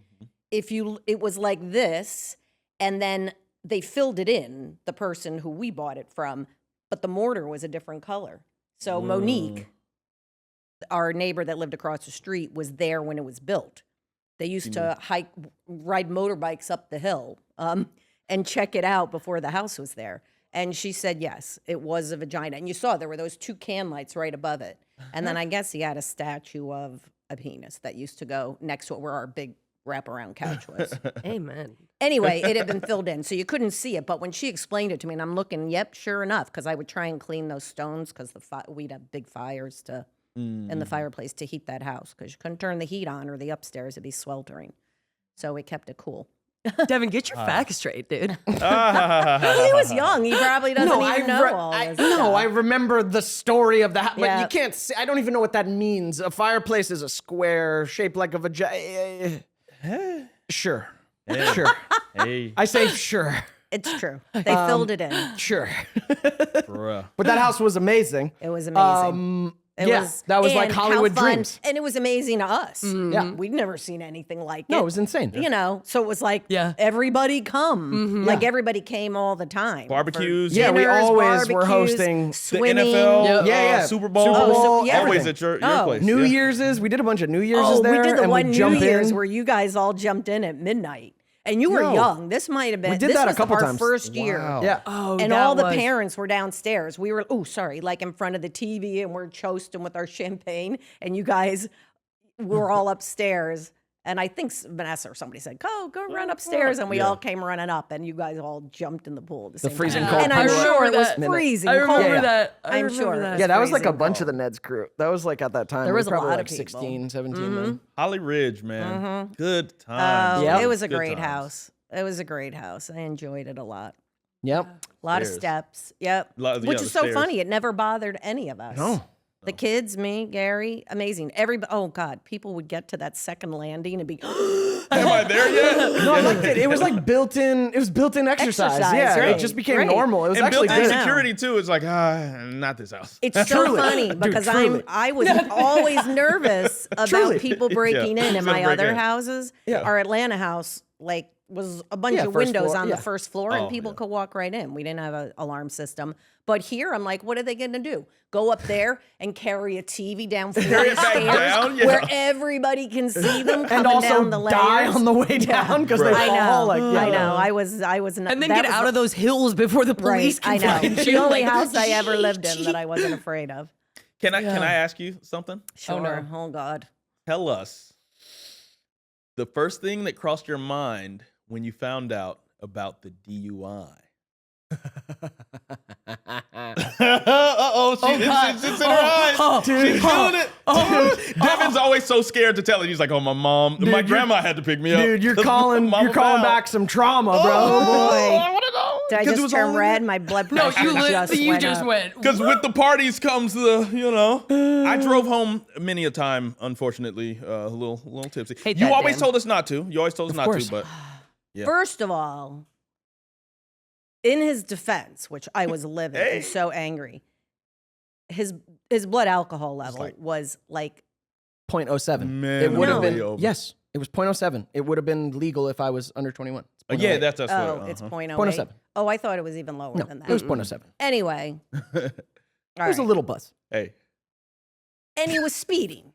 It was like this, and then they filled it in, the person who we bought it from, but the mortar was a different color. So Monique, our neighbor that lived across the street, was there when it was built. They used to ride motorbikes up the hill and check it out before the house was there. And she said, yes, it was a vagina. And you saw there were those two can lights right above it. And then I guess he had a statue of a penis that used to go next to it where our big wraparound couch was. Amen. Anyway, it had been filled in, so you couldn't see it. But when she explained it to me, and I'm looking, yep, sure enough, because I would try and clean those stones because we'd have big fires in the fireplace to heat that house because you couldn't turn the heat on or the upstairs would be sweltering. So we kept it cool. Devin, get your facts straight, dude. He was young. He probably doesn't even know all this stuff. I remember the story of the house, but Yeah. you can't see. I don't even know what that means. A fireplace is a square shaped like a vagina. Sure. Sure. Hey, I say sure. It's true. They filled it in. Sure. bruh. But that house was amazing. It was amazing. It yeah, that was like and how Hollywood fun- dreams. And it was amazing to us. Yeah. We'd never seen anything like it. No, it was insane. You know, so it was like, Yeah. everybody come. Like everybody came all the time. Barbecues. Yeah, we Dinners, always were barbecues, hosting The swimming. NFL. Yep. Yeah. Super Bowl. Super Bowl, yeah. Always everything. at your Oh. place. New yeah. Year's we did a bunch of New Year's Oh, there. we did the and one we'd New jump Year's in. where you guys all jumped in at midnight. And you were No. young. This might have been. We did this that a was couple our times. first year. Wow. Yeah. Oh, And that all the was- parents were downstairs. We were, like in front of the TV, and we're toasting with our champagne. And you guys were all upstairs. And I think Vanessa or somebody said, go run upstairs. And we all came running up, and you guys all jumped in the pool at the same freezing time. cold And I'm pool. sure it was Minute. freezing I cold. remember that. I'm sure. Yeah, that was like a freezing bunch cold. of the Neds crew. That was like at that time. There we was a probably lot like of people. 16, 17 then. Holly Ridge, man. Good Oh, times. Yep. it was a Good great times. house. It was a great house. I enjoyed it a lot. Yep. A lot of Stairs. steps. Yep. Yeah, Which the is so stairs. funny. It never bothered any of us. No. The kids, me, Gary, amazing. Oh God, people would get to that second landing and be Am I there yet? No, I liked it. It was like built-in. It was built-in exercise. Exercise, Yeah, right, it just became right. normal. It was And actually built-in good. know. security too. It's like, not this house. It's so Truly. funny Dude, because truly. I was always nervous about Truly. people breaking in. Who's In gonna my break other in? houses, Yeah. our Atlanta house, like, was a bunch Yeah, of first windows floor, on yeah. the first floor, and people could walk right in. We didn't have an alarm system. But here, I'm like, what are they going to do? Go up there and carry a TV down Carry flight it of back stairs down? Yeah. where everybody can see them coming And also down the die layers? on the way down because they I know. fall. Like, yeah. I know. I was not, And then that get was out the- of those hills before the police Right, I can know. find The you. only Like, house I ever lived in that I wasn't afraid of. Can I ask you something? Sure. Oh, God. Tell us the first thing that crossed your mind when you found out about the DUI. It's in her eyes. She's doing it. Devin's always so scared to tell it. He's like, "Oh, my grandma had to pick me up." Dude, you're 'cause calling Mama back found." some trauma, bro. Oh, boy. I want to know. Did I 'Cause it just was turn all- red? My blood No, pressure you went just up. went. Because with the parties comes the, I drove home many a time, unfortunately, a little tipsy. Hate You that, always Dan. told us not to. You always told us not course. to, but yeah. First of all, in his defense, which I was livid and so angry, his blood alcohol level was like 0.07. Man, it would have No. been. over. Yes, it was 0.07. It would have been legal if I was under 21. It's Yeah, 0.08. that's what. it's 0.08. 0.07. Oh, I thought it was even lower No, than that. it was 0.07. Anyway, It was a little buzz. Hey, and he was speeding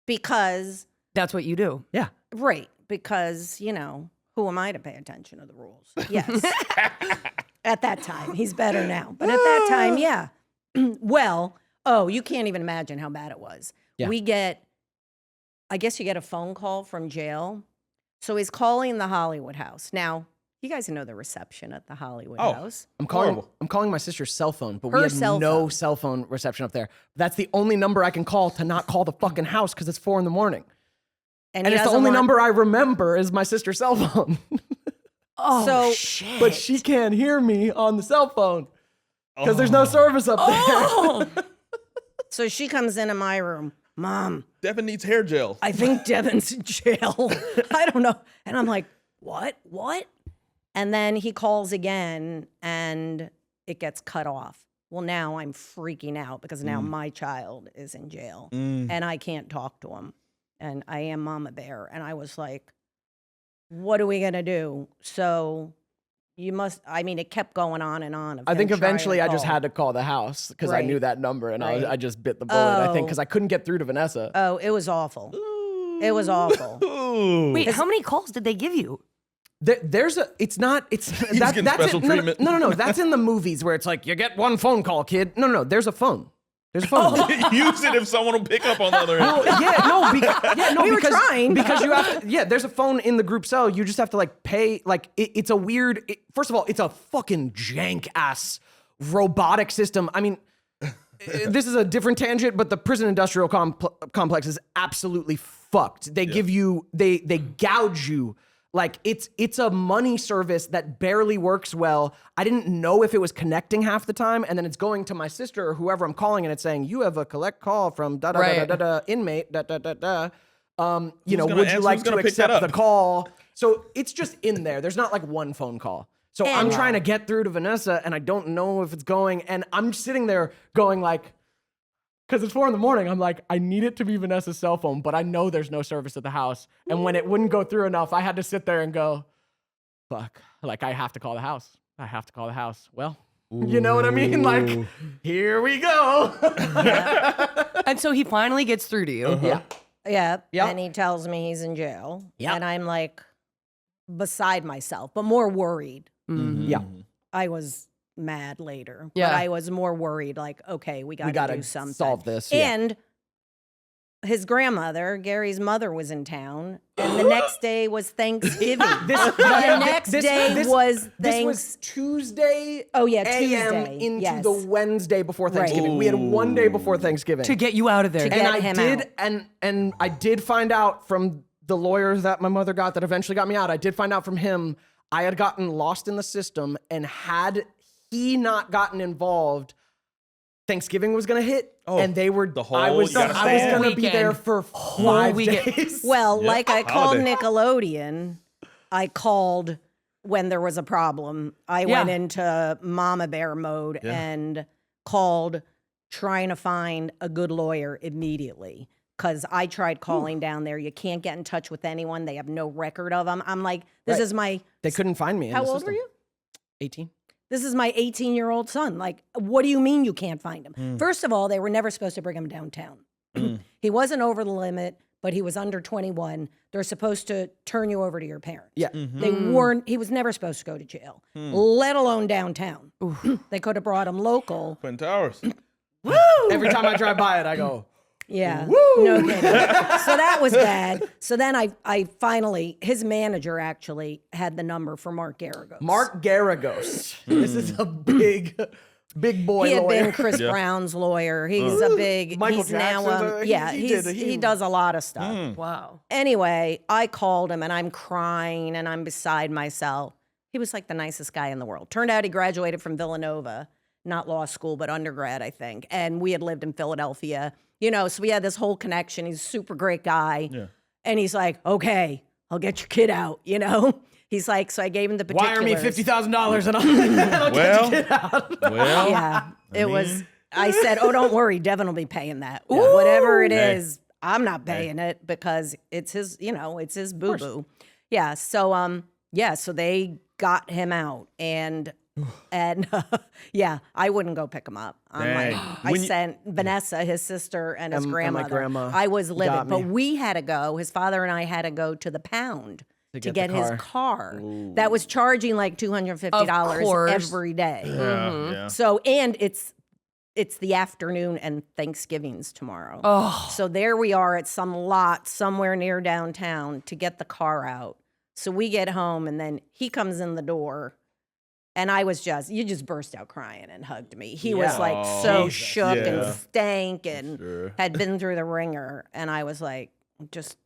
because That's what you do. Yeah. right, because, who am I to pay attention to the rules? Yes. At that time. He's better now. But at that time, yeah. Well, you can't even imagine how bad it was. Yeah. I guess you get a phone call from jail. So he's calling the Hollywood House. Now, you guys know the reception at the Hollywood House. I'm calling. Horrible. I'm calling my sister's cell phone, but Her we have cell no phone. cell phone reception up there. That's the only number I can call to not call the fucking house because it's 4 a.m. And he it's the doesn't only want- number I remember is my sister's cell phone. Oh, So- shit. But she can't hear me on the cell phone because there's no service up there. So she comes into my room. Mom, Devin needs hair gel. I think Devon's in jail. I don't know. And I'm like, what? And then he calls again and it gets cut off. Well, now I'm freaking out because now my child is in jail and I can't talk to him. And I am Mama Bear. And I was like, what are we going to do? So it kept going on and on. of I think him trying eventually to I just call. had to call the house because I Right. knew that number and Right. I just bit the bullet, I think, Oh. because I couldn't get through to Vanessa. Oh, it was awful. It was awful. Ooh. Wait, how many calls did they give you? There's a, it's not, it's, getting special it. No, treatment. No, that's in the movies where it's like, you get one phone call, kid. No, there's a phone. There's a phone. Use it if someone will pick up on the other end. We were because, trying. because you have to, there's a phone in the group cell. You just have to pay, it's a weird, first of all, it's a fucking jank ass robotic system. I mean, this is a different tangent, but the prison industrial complex is absolutely fucked. They give you, they gouge you. It's a money service that barely works well. I didn't know if it was connecting half the time, and then it's going to my sister or whoever I'm calling, and it's saying, you have a collect call from inmate, would you answer? like Who's to gonna pick that accept the up? call? So it's just in there. There's not one phone call. So I'm trying to get through to Vanessa, and I don't know if it's going, and I'm sitting there going because it's 4 a.m, I'm like, I need it to be Vanessa's cell phone, but I know there's no service at the house. And when it wouldn't go through enough, I had to sit there and go, fuck, I have to call the house. I have to call the house. Well, you know what I mean? Here we go. And so he finally gets through to you. Yeah. Yeah. Yep. And he tells me he's in jail. Yep. And I'm beside myself, but more worried. Yeah. I was mad later. Yeah. But I was more worried, okay, we got to We got do to something. solve this. Yeah. And his grandmother, Gary's mother, was in town, and the next day was Thanksgiving. The next day was This was Tuesday. Oh, yeah, AM Tuesday. into Yes. the Wednesday before Thanksgiving. We had one day before Thanksgiving. To get you out of there. To and get I him did, out. and I did find out from the lawyer that my mother got that eventually got me out. I did find out from him I had gotten lost in the system, and had he not gotten involved, Thanksgiving was gonna hit, and they were. the whole- I was you gotta gonna stand. be there Weekend. for Whole 5 weekend. days. Well, like I called Holiday. Nickelodeon, I called when there was a problem. I went into Mama Bear mode and called trying to find a good lawyer immediately. Because I tried calling down there. You can't get in touch with anyone. They have no record of them. I'm like, this is my... They couldn't find me. In How the old system. were you? 18. This is my 18-year-old son. Like, what do you mean you can't find him? First of all, they were never supposed to bring him downtown. He wasn't over the limit, but he was under 21. They're supposed to turn you over to your parents. Yeah. They weren't, he was never supposed to go to jail, let alone downtown. They could have brought him local. Twin Towers. Every time I drive by it, I go, Yeah. No kidding. So that was bad. So then I finally, his manager actually had the number for Mark Garagos. Mark Garagos. This is a big boy He had lawyer. been Chris Brown's lawyer. He's a big, Michael he's now, Jackson's, he does a lot of stuff. Wow. Anyway, I called him and I'm crying and I'm beside myself. He was like the nicest guy in the world. Turned out he graduated from Villanova, not law school, but undergrad, I think. And we had lived in Philadelphia, you know, so we had this whole connection. He's a super great guy. Yeah. And he's like, okay, I'll get your kid out, you know? He's like, so I gave him the particulars. Wire me $50,000 and I'll get your kid out. Well, Yeah, I said, oh, don't worry, Devon will be paying that. Whatever it is, I'm not paying it because it's his, you know, it's his boo-boo. Yeah, so so they got him out and yeah, I wouldn't go pick him up. I'm like, I sent Vanessa, his sister, and his And my grandmother. grandma I was livid, got but me. we had to go. His father and I had to go to the pound to get get the his car. That was charging like $250 course. every day. yeah. So, and it's the afternoon and Thanksgiving's tomorrow. Oh. So there we are at some lot somewhere near downtown to get the car out. So we get home and then he comes in the door and you just burst out crying and hugged me. He was like so shook and stank and had been through the ringer. And I was like, just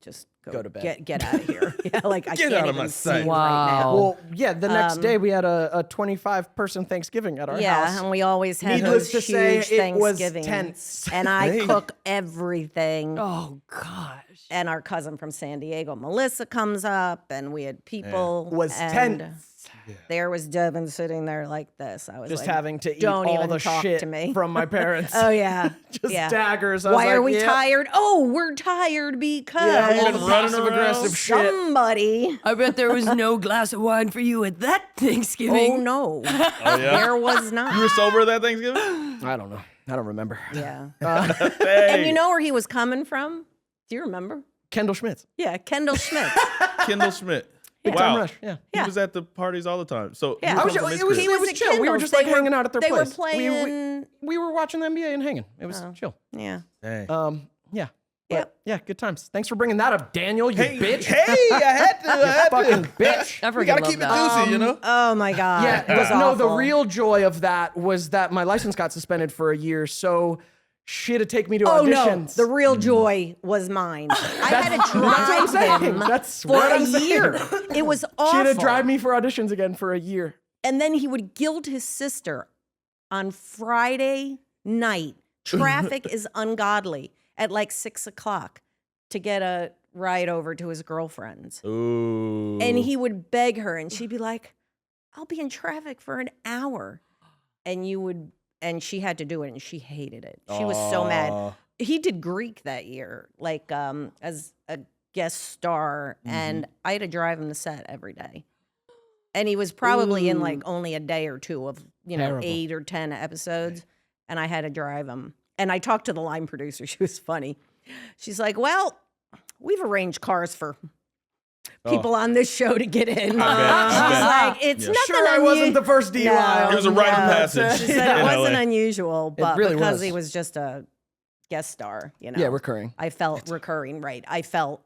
Go to bed. Get out of here. Yeah, like I Get can't out of even my see sight. right now. Well, yeah, the next day we had a 25-person Thanksgiving at our house. And we always had Needless those to say, huge it was Thanksgivings. tense. And I cook everything. Oh, gosh. And our cousin from San Diego, Melissa, comes up, and we had people. Was and tense. There was Devon sitting there like this. I was Just like, having to eat don't all even the talk shit to me. from my parents. Oh yeah, Just yeah. daggers. I was Why are like, we yep. tired? Oh, we're tired because Yeah, You've been running passive around. aggressive shit. somebody. I bet there was no glass of wine for you at that Thanksgiving. Oh no, Oh, yeah. there was not. You were sober that Thanksgiving? I don't know. I don't remember. Yeah. Hey, And you know where he was coming from? Do you remember? Kendall Schmitz. Yeah, Kendall Schmidt. Kendall Schmidt. Time Wow. Rush. Yeah. He was at the parties all the time. So Yeah. you I come was- from his it was, crib. He it was at chill. We were Kendall's. just like They were- hanging out at their they were place. playing- We were watching the NBA and hanging. It was chill. Yeah. Dang. Yeah. Yep. Yeah, good times. Thanks for bringing that up, Daniel, you bitch. Hey, I had to. Fucking bitch. I We freaking gotta love keep it that. juicy, you know? Oh my God. Yeah, It was no, the awful. real joy of that was that my license got suspended for a year, so she had to take me to Oh auditions. no, the real joy was mine. I had to That's what I'm drive saying. him That's for what a I'm saying. year. It was awful. She had to drive me for auditions again for a year. And then he would guilt his sister on Friday night. Traffic is ungodly at like 6:00 to get a ride over to his girlfriend's. Ooh. And he would beg her, and she'd be like, I'll be in traffic for an hour. And she had to do it, and she hated it. She was so mad. He did Greek that year, like as a guest star, and I had to drive him to set every day. And he was probably in like only a day or two of, Terrible. 8 or 10 episodes, and I had to drive him. And I talked to the line producer. She was funny. She's like, well, we've arranged cars for people on this show to get in. She's like, it's nothing Sure, I wasn't the first DUI. It was a rite of no. passage. She said it in wasn't LA. unusual, but really because was. he was just a guest star, you know. Yeah, recurring. I felt recurring, right. I felt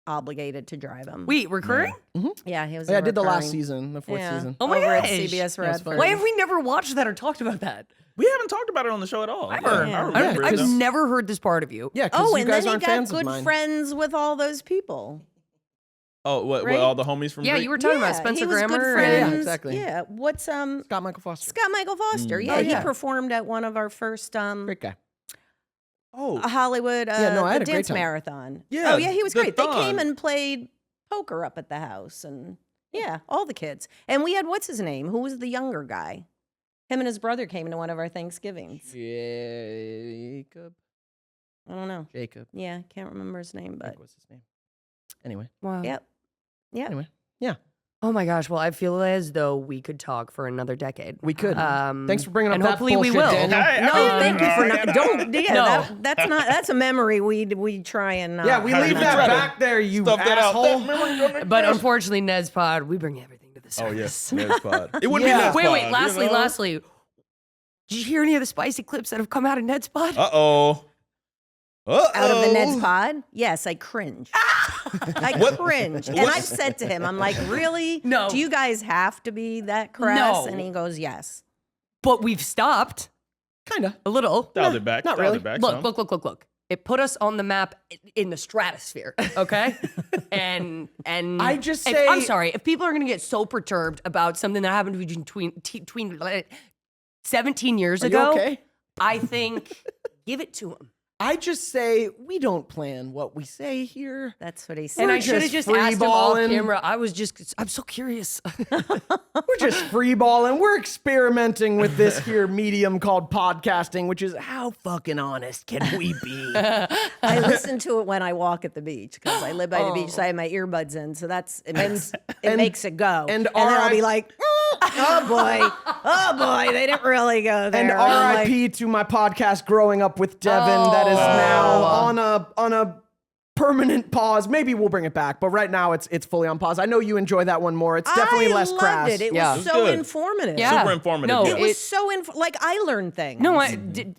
obligated to drive him. Wait, recurring? Yeah, he was Yeah, I did the last recurring. season, the fourth season. Oh my Over at gosh. CBS Yeah, it's Radford. Why have we never watched that or talked about that? We haven't talked about it on the show at all. Ever. Yeah, I remember it. I've though. never heard this part of you. Yeah, because Oh, you and guys then he aren't got fans of good mine. friends with all those people. Oh, what Right? all the homies from Yeah, Greek? you were talking about Spencer he was Grammer. good and- friends. Yeah, exactly. Yeah, what's Scott Michael Foster. Scott Michael Foster? Yeah, Oh, he yeah. performed at one of our first Great guy. Oh, Hollywood Yeah, no, I had the a great dance time. marathon. Yeah, Oh yeah, he was the great. They came thon. and played poker up at the house, and yeah, all the kids. And we had what's his name? Who was the younger guy? Him and his brother came to one of our Thanksgivings. Jacob. I don't know. Jacob. Yeah, can't remember his name, but What's his name? Anyway. Wow. yep. Yeah. Anyway. Yeah. Oh my gosh. Well, I feel as though we could talk for another decade. We could. Um, Thanks for bringing up and that hopefully we bullshit, will. Daniel. No, thank you for not. Don't. Yeah, No. that's a memory we try and. Yeah, we How leave did you that try to back there, you stuff that out. asshole. That memory- But unfortunately, Ned'sPod, we bring everything to the Oh surface. yes, Ned'sPod. It wouldn't Yeah. be Ned'sPod. Wait. Lastly. Did you hear any of the spicy clips that have come out of Ned'sPod? Uh-oh. Out of the Neds pod? Yes, I cringe. I cringe. And I've said to him, I'm like, really? No. Do you guys have to be that crass? No. And he goes, yes. But we've stopped Kinda. a little. Dialed it back. not dialed really. it back some. Look. It put us on the map in the stratosphere, okay? and I just if- say- I'm sorry, if people are gonna get so perturbed about something that happened between 17 years Are you ago, okay? I think give it to them. I just say we don't plan what we say here. That's what he said. And We're I should have just just asked him off freeballing. camera. I'm so curious. We're just freeballing. We're experimenting with this here medium called podcasting, which is how fucking honest can we be? I listen to it when I walk at the beach because I live by the beach, so I have my earbuds in. So it makes it go. and then I'll be RIP like, oh boy, they didn't really go there. And I'm like, RIP to my podcast, Growing Up with Devon, that is now on a permanent pause. Maybe we'll bring it back, but right now it's fully on pause. I know you enjoy that one more. It's definitely I less loved crass. it. It Yeah. was It was so good. informative. Yeah. Super informative, No, yeah. It was so like I learned things. No,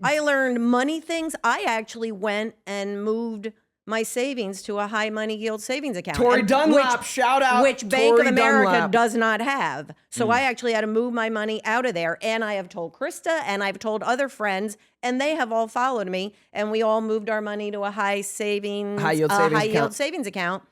I learned money things. I actually went and moved my savings to a high money yield savings account. Tori And Dunlap, shout out. which Bank Tori of America Dunlap. does not have. So I actually had to move my money out of there. And I have told Krista and I've told other friends, and they have all followed me. And we all moved our money to a high yield savings account. savings account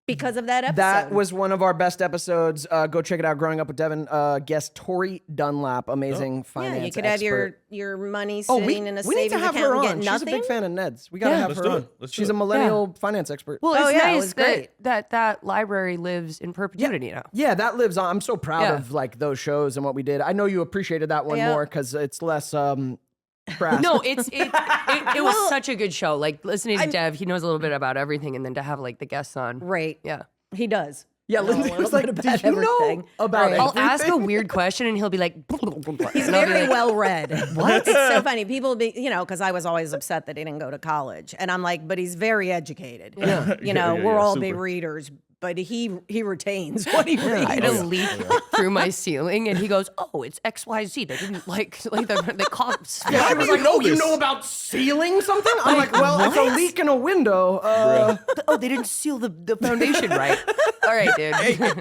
because of that episode. That was one of our best episodes. Go check it out. Growing Up with Devon. Guest Tori Dunlap, amazing finance yeah, you could have expert. your money Oh, sitting in a we need to savings have account her and on. get She's a nothing. big fan of Neds. We gotta have Let's her do on. it. Let's do She's a it. millennial finance expert. well, it's Oh, yeah, it nice was great. that library lives in perpetuity now. Yeah, that lives on. I'm so proud Yeah. of like those shows and what we did. I know you appreciated that one Yeah. more because it's less crass. No, it was such a good show. Like listening to Dev, he knows a little bit about everything, and then to have like the guests on. Right. Yeah. He does. Yeah, know a Lindsay little was like, bit "Did about you know everything." about Right. I'll ask a everything?" weird question, and he'll be like, He's very well read. What? It's so funny. People be, because I was always upset that he didn't go to college. And I'm like, but he's very educated. Yeah. We're all super. big readers, but he retains what he reads. I had a leak through my ceiling, and he goes, "Oh, it's XYZ. They didn't like the cops." Yeah, I was like, "Oh, you this? know about sealing something?" I'm like, "Well, it's a leak in a window." Oh, they didn't seal the foundation right. All right, dude.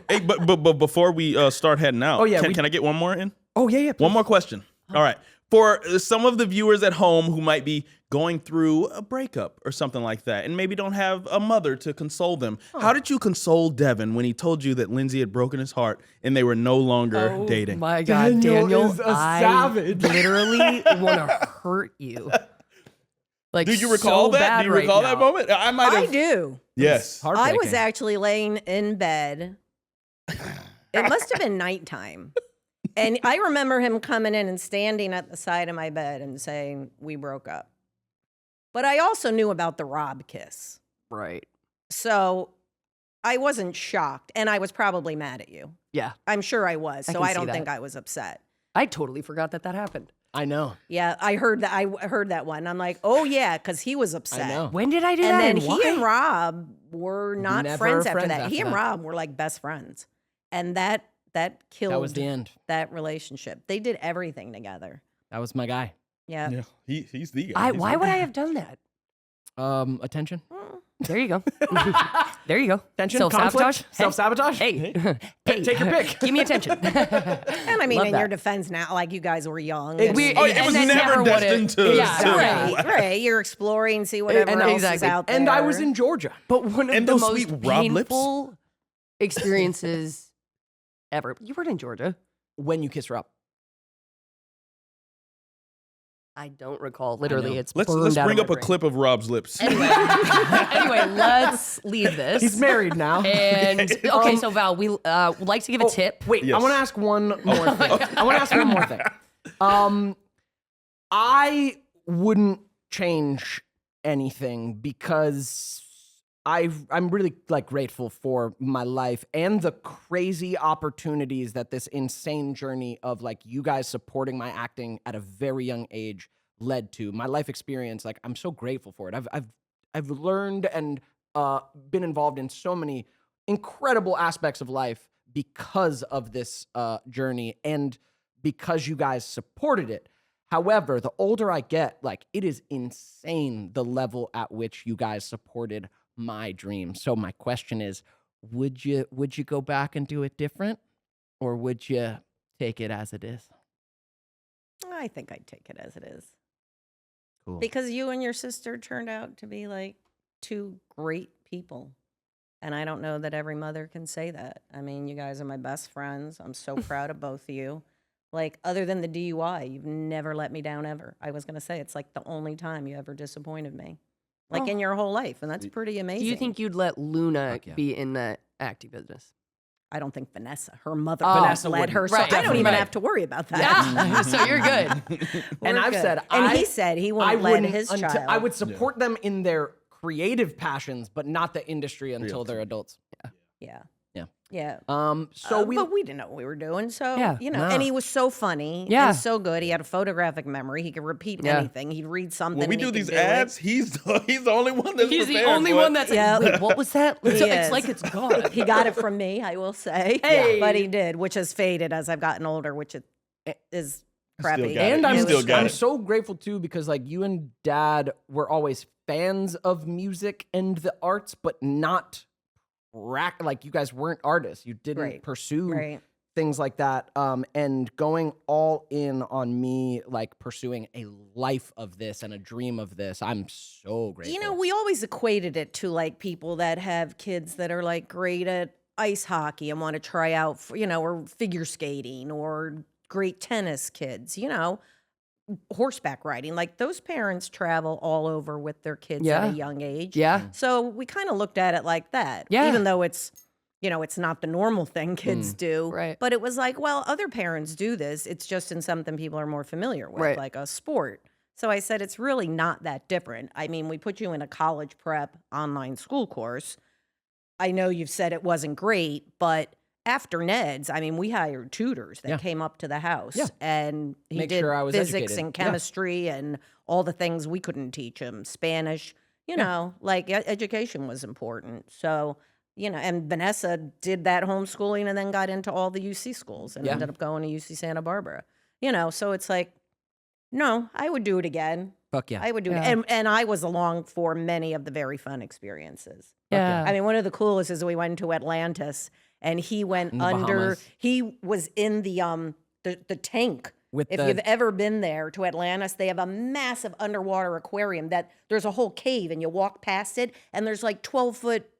Hey, but before we start heading out, Oh, yeah, can I get one more in? Oh yeah. One more question. All right. For some of the viewers at home who might be going through a breakup or something like that and maybe don't have a mother to console them, how did you console Devon when he told you that Lindsay had broken his heart and they were no longer dating? My God, Daniel Daniel, is a I savage. literally want to hurt you. Like, Do you recall so that? bad Do you right recall now. that moment? I might I have. do. Yes. I was actually laying in bed. It must have been nighttime. And I remember him coming in and standing at the side of my bed and saying, we broke up. But I also knew about the Rob kiss. Right. So I wasn't shocked. And I was probably mad at you. Yeah. I'm sure I was. I So can I see don't that. think I was upset. I totally forgot that happened. I know. Yeah, I heard that. I heard that one. I'm like, oh yeah, because he was upset. I know. When did I do And that? then why? he and Rob were not Never friends after friends that. after He and that. Rob were like best friends, and that killed That was the end. that relationship. They did everything together. That was my guy. Yeah. He's the guy. Why would I have done that? Attention. There you go. There you go. Attention. Self-sabotage. Conflict? Self-sabotage? Hey. Take your pick. Give me attention. And I mean, Love in that. your defense now, like you guys were young. It- and- we- Oh, it And was then never would've- destined to. Yeah, right. You're exploring, see whatever And- else exactly. is out there. And I was in Georgia. But one of And the those most sweet Rob lips. painful experiences ever. You weren't in Georgia. When you kiss her up. I don't recall. Literally, it's Let's burned out bring of up my a brain. clip of Rob's lips. Anyway, let's leave this. He's married now. And okay, so Val, we would like to give a tip. Wait, Yes. I want to ask one more thing. I want to ask one more thing. I wouldn't change anything because I'm really like grateful for my life and the crazy opportunities that this insane journey of like you guys supporting my acting at a very young age led to. My life experience, like I'm so grateful for it. I've learned and been involved in so many incredible aspects of life because of this journey and because you guys supported it. However, the older I get, like it is insane the level at which you guys supported my dream. So my question is, would you go back and do it different, or would you take it as it is? I think I'd take it as it is. Cool. Because you and your sister turned out to be like two great people. And I don't know that every mother can say that. I mean, you guys are my best friends. I'm so proud of both of you. Like, other than the DUI, you've never let me down ever. I was going to say, it's like the only time you ever disappointed me. Like in your whole life. And that's pretty amazing. Do you think you'd let Luna Fuck yeah. be in the acting business? I don't think Vanessa, her mother, Vanessa led her. wouldn't. So Right, I don't even right. have to worry about that. Yeah. So you're good. And We're I've good. said, and he said he wouldn't let his child. I would support them in their creative passions, but not the industry until they're adults. Yeah. Yeah. Yeah. So but we didn't know what we were doing. So, Yeah. you know, Nah. and he was so funny Yeah. and so good. He had a photographic memory. He could repeat Yeah. anything. He'd read something. When we and he do could these do it. ads, he's the only one that's He's the prepared only for one it. that's Yeah. like, wait, what was that? He It's is. like it's gone. He got it from me, I will say. Hey. But he did, which has faded as I've gotten older, which is crappy. got it. And You I'm, still got I'm it. so grateful too because like you and Dad were always fans of music and the arts, but not like you guys weren't artists. You didn't Right. pursue Right. things like that. And going all in on me, like pursuing a life of this and a dream of this, I'm so grateful. You know, we always equated it to like people that have kids that are like great at ice hockey and want to try out, for, you know, or figure skating or great tennis kids, you know, horseback riding. Like those parents travel all over with their kids at Yeah. a young age. Yeah. So we kind of looked at it like that. Yeah. Even though it's, you know, it's not the normal thing kids do. Right. But it was like, well, other parents do this. It's just in something people are more familiar with, Right. like a sport. So I said, it's really not that different. I mean, we put you in a college prep online school course. I know you've said it wasn't great, but after Ned's, I mean, we hired tutors that Yeah. came up to the house Yeah. and he Make did sure I was physics educated. and Yeah. chemistry and all the things we couldn't teach him, Spanish, you know, like education was important. So, you know, and Vanessa did that homeschooling and then got into all the UC schools and Yeah. ended up going to UC Santa Barbara, you know, so it's like, no, I would do it again. Fuck yeah. I would do Yeah. it. And I was along for many of the very fun experiences. Yeah. I mean, one of the coolest is we went to Atlantis and he went In the under, Bahamas. he was in the tank. With If the- you've ever been there to Atlantis, they have a massive underwater aquarium that there's a whole cave and you walk past it and there's like 12-foot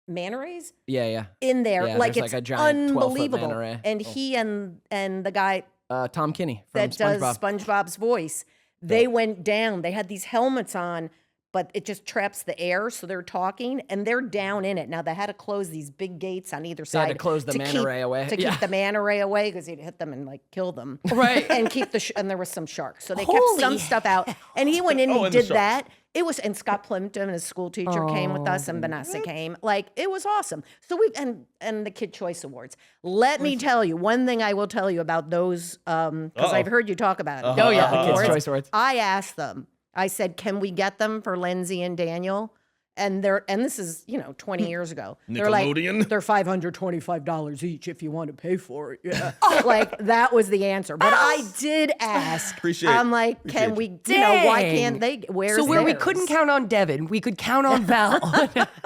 manta rays yeah. in there. Yeah, like there's it's like a giant 12-foot unbelievable. manta ray. And Oh. he and the guy Tom Kinney from that does SpongeBob. SpongeBob's voice. They went down. They had these helmets on, but it just traps the air, so they're talking, and they're down in it. Now, they had to close these big gates on either They side. had to close the manta ray away. To Yeah. keep the manta ray away, because he'd hit them and, like, kill them. Right. And keep and there was some sharks. So they Holy kept some stuff out. And he went in Oh, and and the did sharks. that. It was, and Scott Plimpton, his school teacher, came with us, and Vanessa came. Like, it was awesome. So and the Kid Choice Awards. Let me tell you, one thing I will tell you about those, because I've heard you talk about it. Oh, yeah. The Kids' Choice Awards. I asked them, I said, can we get them for Lindsay and Daniel? and this is 20 years ago. They're Nickelodeon? like, they're $525 each if you want to pay for it. Yeah. Like that was the answer. But I did ask. I'm like, can we? Why can't they? So where we couldn't count on Devin, we could count on Val.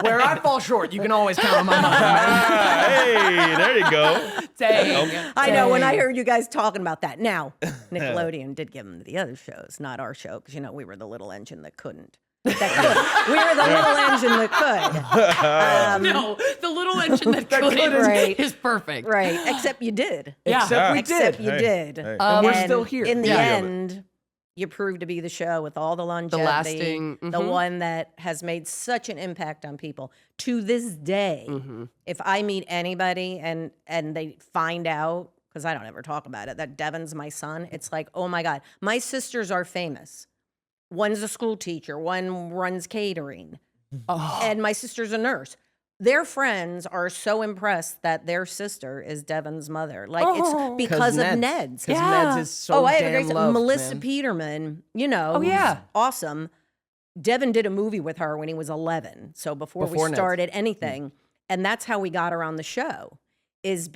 Where I fall short, you can always count on my mom. Hey, there you go. Dang. I know when I heard you guys talking about that. Now, Nickelodeon did give them to the other shows, not our show, because we were the little engine that couldn't. We were the little engine that could. No, the little engine that couldn't is perfect. Right. Except you did. Yeah. Except you did. And we're still here. In the end, you proved to be the show with all the longevity. The lasting. The one that has made such an impact on people. To this day, if I meet anybody and they find out, because I don't ever talk about it, that Devon's my son, it's like, oh my God. My sisters are famous. One's a school teacher, one runs catering, and my sister's a nurse. Their friends are so impressed that their sister is Devon's mother. Like, it's because of Neds. Because Neds is so I have a damn great loved, Melissa man. Peterman, who's awesome. Devon did a movie with her when he was 11. So before we Neds. started anything, and that's how we got her on the show, is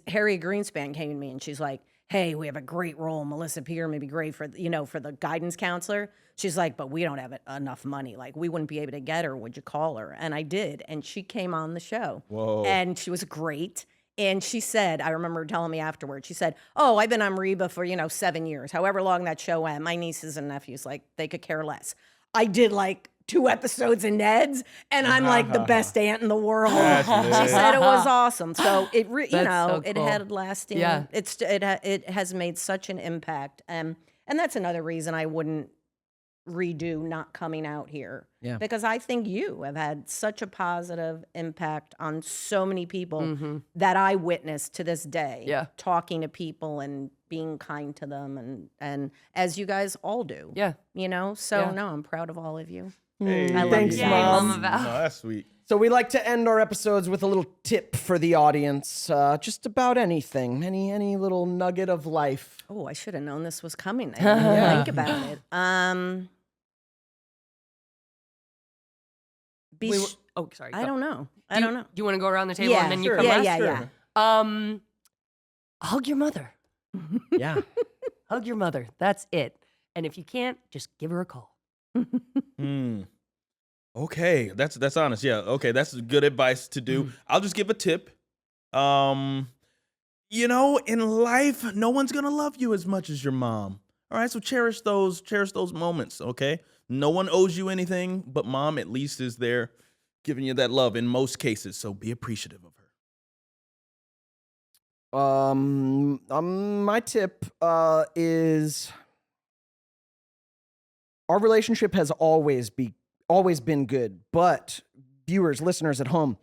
Harry Greenspan came to me and she's like, hey, we have a great role. Melissa Peterman would be great for the guidance counselor. She's like, but we don't have enough money. Like, we wouldn't be able to get her. Would you call her? And I did. And she came on the show. Whoa. And she was great. And she said, I remember her telling me afterwards, she said, oh, I've been on Reba for, 7 years. However long that show went, my nieces and nephews, like, they could care less. I did, like, 2 episodes in Neds, and I'm like the best aunt in the world. She said it was awesome. So it, so it cool. had lasting. Yeah. It has made such an impact, and that's another reason I wouldn't redo not coming out here. Yeah. Because I think you have had such a positive impact on so many people that I witness to this day. Yeah. Talking to people and being kind to them, and as you guys all do. Yeah. So no, I'm proud of all of you. Hey, I love Thanks, you Yay, guys. Mom. Mama Val. No, that's sweet. So we like to end our episodes with a little tip for the audience, just about anything, any little nugget of life. Oh, I should have known this was coming. I didn't even think about it. Sorry. I don't know. Do you want to go around the table and then you come last? Yeah. Hug your mother. Yeah. Hug your mother. That's it. And if you can't, just give her a call. Okay, that's honest. Yeah, okay, that's good advice to do. I'll just give a tip. In life, no one's gonna love you as much as your mom. All right, so cherish those moments. Okay, no one owes you anything, but mom at least is there giving you that love in most cases. So be appreciative of her. My tip is our relationship has always been good, but viewers, listeners at home,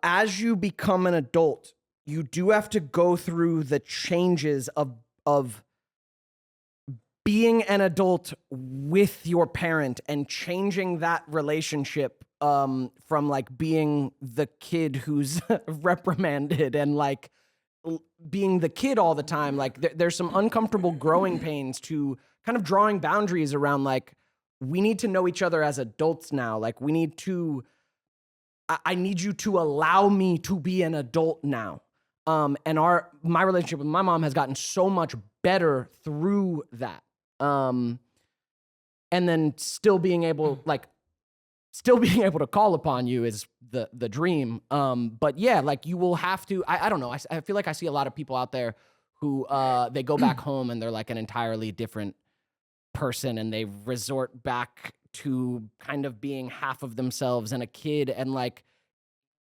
as you become an adult, you do have to go through the changes of being an adult with your parent and changing that relationship from like being the kid who's reprimanded and like being the kid all the time. Like there's some uncomfortable growing pains to kind of drawing boundaries around like, we need to know each other as adults now. Like I need you to allow me to be an adult now. And my relationship with my mom has gotten so much better through that. And then still being able to call upon you is the dream. But yeah, like you will have to, I don't know. I feel like I see a lot of people out there who, they go back home and they're like an entirely different person and they resort back to kind of being half of themselves and a kid. And like,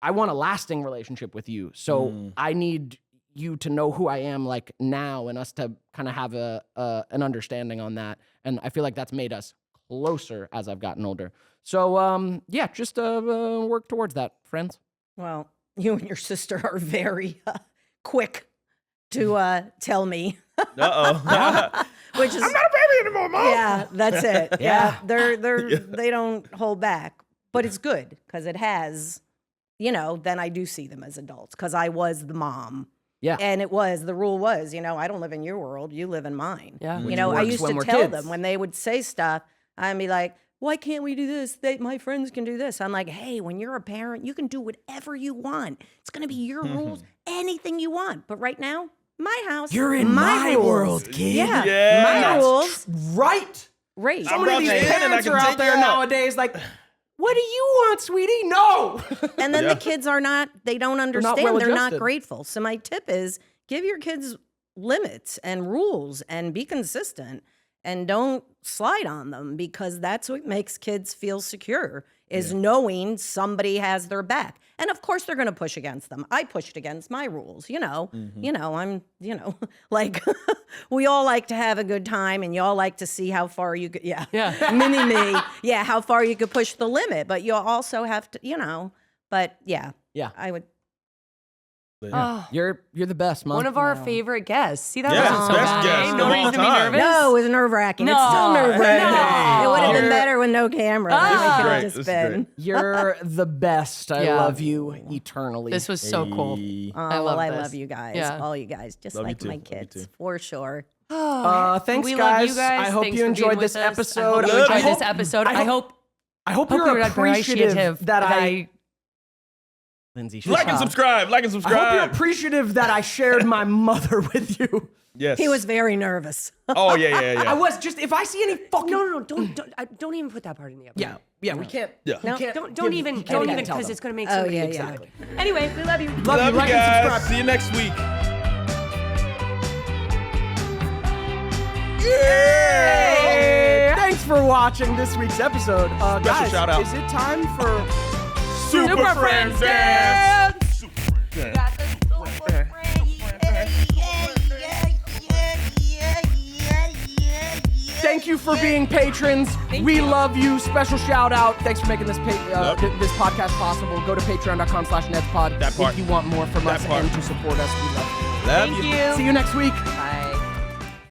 I want a lasting relationship with you. So I need you to know who I am like now and us to kind of have an understanding on that. And I feel like that's made us closer as I've gotten older. So yeah, just work towards that, friends. Well, you and your sister are very quick to tell me. Which is, I'm not a baby anymore, Mom. Yeah, that's it. Yeah, they don't hold back, but it's good because it has, then I do see them as adults because I was the mom. Yeah. And the rule was, I don't live in your world, you live in mine. Yeah. I used to tell them when they would say stuff, I'd be like, why can't we do this? My friends can do this. I'm like, hey, when you're a parent, you can do whatever you want. It's going to be your rules, anything you want. But right now, my house. You're in my rules. world, kid. Yeah, Yeah. my That's rules. Right. Right. So many of these brought you in and I parents can are take out there you out. nowadays like, what do you want, sweetie? No. And then the kids are not, they don't understand. They're not well-adjusted. grateful. So my tip is give your kids limits and rules and be consistent and don't slide on them, because that's what makes kids feel secure, is knowing somebody has their back. And of course they're going to push against them. I pushed against my rules, I'm, like we all like to have a good time, and you all like to see how far you could, mini me. Yeah. How far you could push the limit, but you'll also have to, but yeah, I would. Oh, You're the best, Mom. one of our favorite guests. See, that Yeah, wasn't so best bad. guest eh? of No all reason to be time. nervous. No, it was nerve-wracking. It's No. still nerve-wracking. No. It would have You're- been better with no camera. Ah. It This is could great. have just This is been. You're the best. I Yeah. love you eternally. This was so cool. Oh, I love I this. love you guys. Yeah. All you guys. Just Love you like too. my Love you kids, too. for sure. Thanks, we guys. love you guys. I hope Thanks you for enjoyed being this with us. episode. I hope you Love enjoyed you. this episode. I hope you're you're appreciative that I Lindsay, Like and subscribe. Like and I subscribe. hope you're appreciative that I shared my mother with you. Yes. He was very nervous. Oh yeah. I was just, if I see any fucking no, don't even put that part in the episode. yeah, we can't. Yeah. we No. can't Don't give- even you can't because tell them. it's gonna make Oh, somebody yeah, exactly. Anyway, we love you. Love Love you. you Like and guys. subscribe. See you next week. Hey, thanks for watching this week's episode. Guys, shout out. is it time for Super Friends Dance. Thank you for being patrons. We love you. Special shout out. Thanks for making this this podcast possible. Go to patreon.com/Ned'sPod That part. if you want more from That us part. and to support us. We love you. Love Thank you. you. See you next week.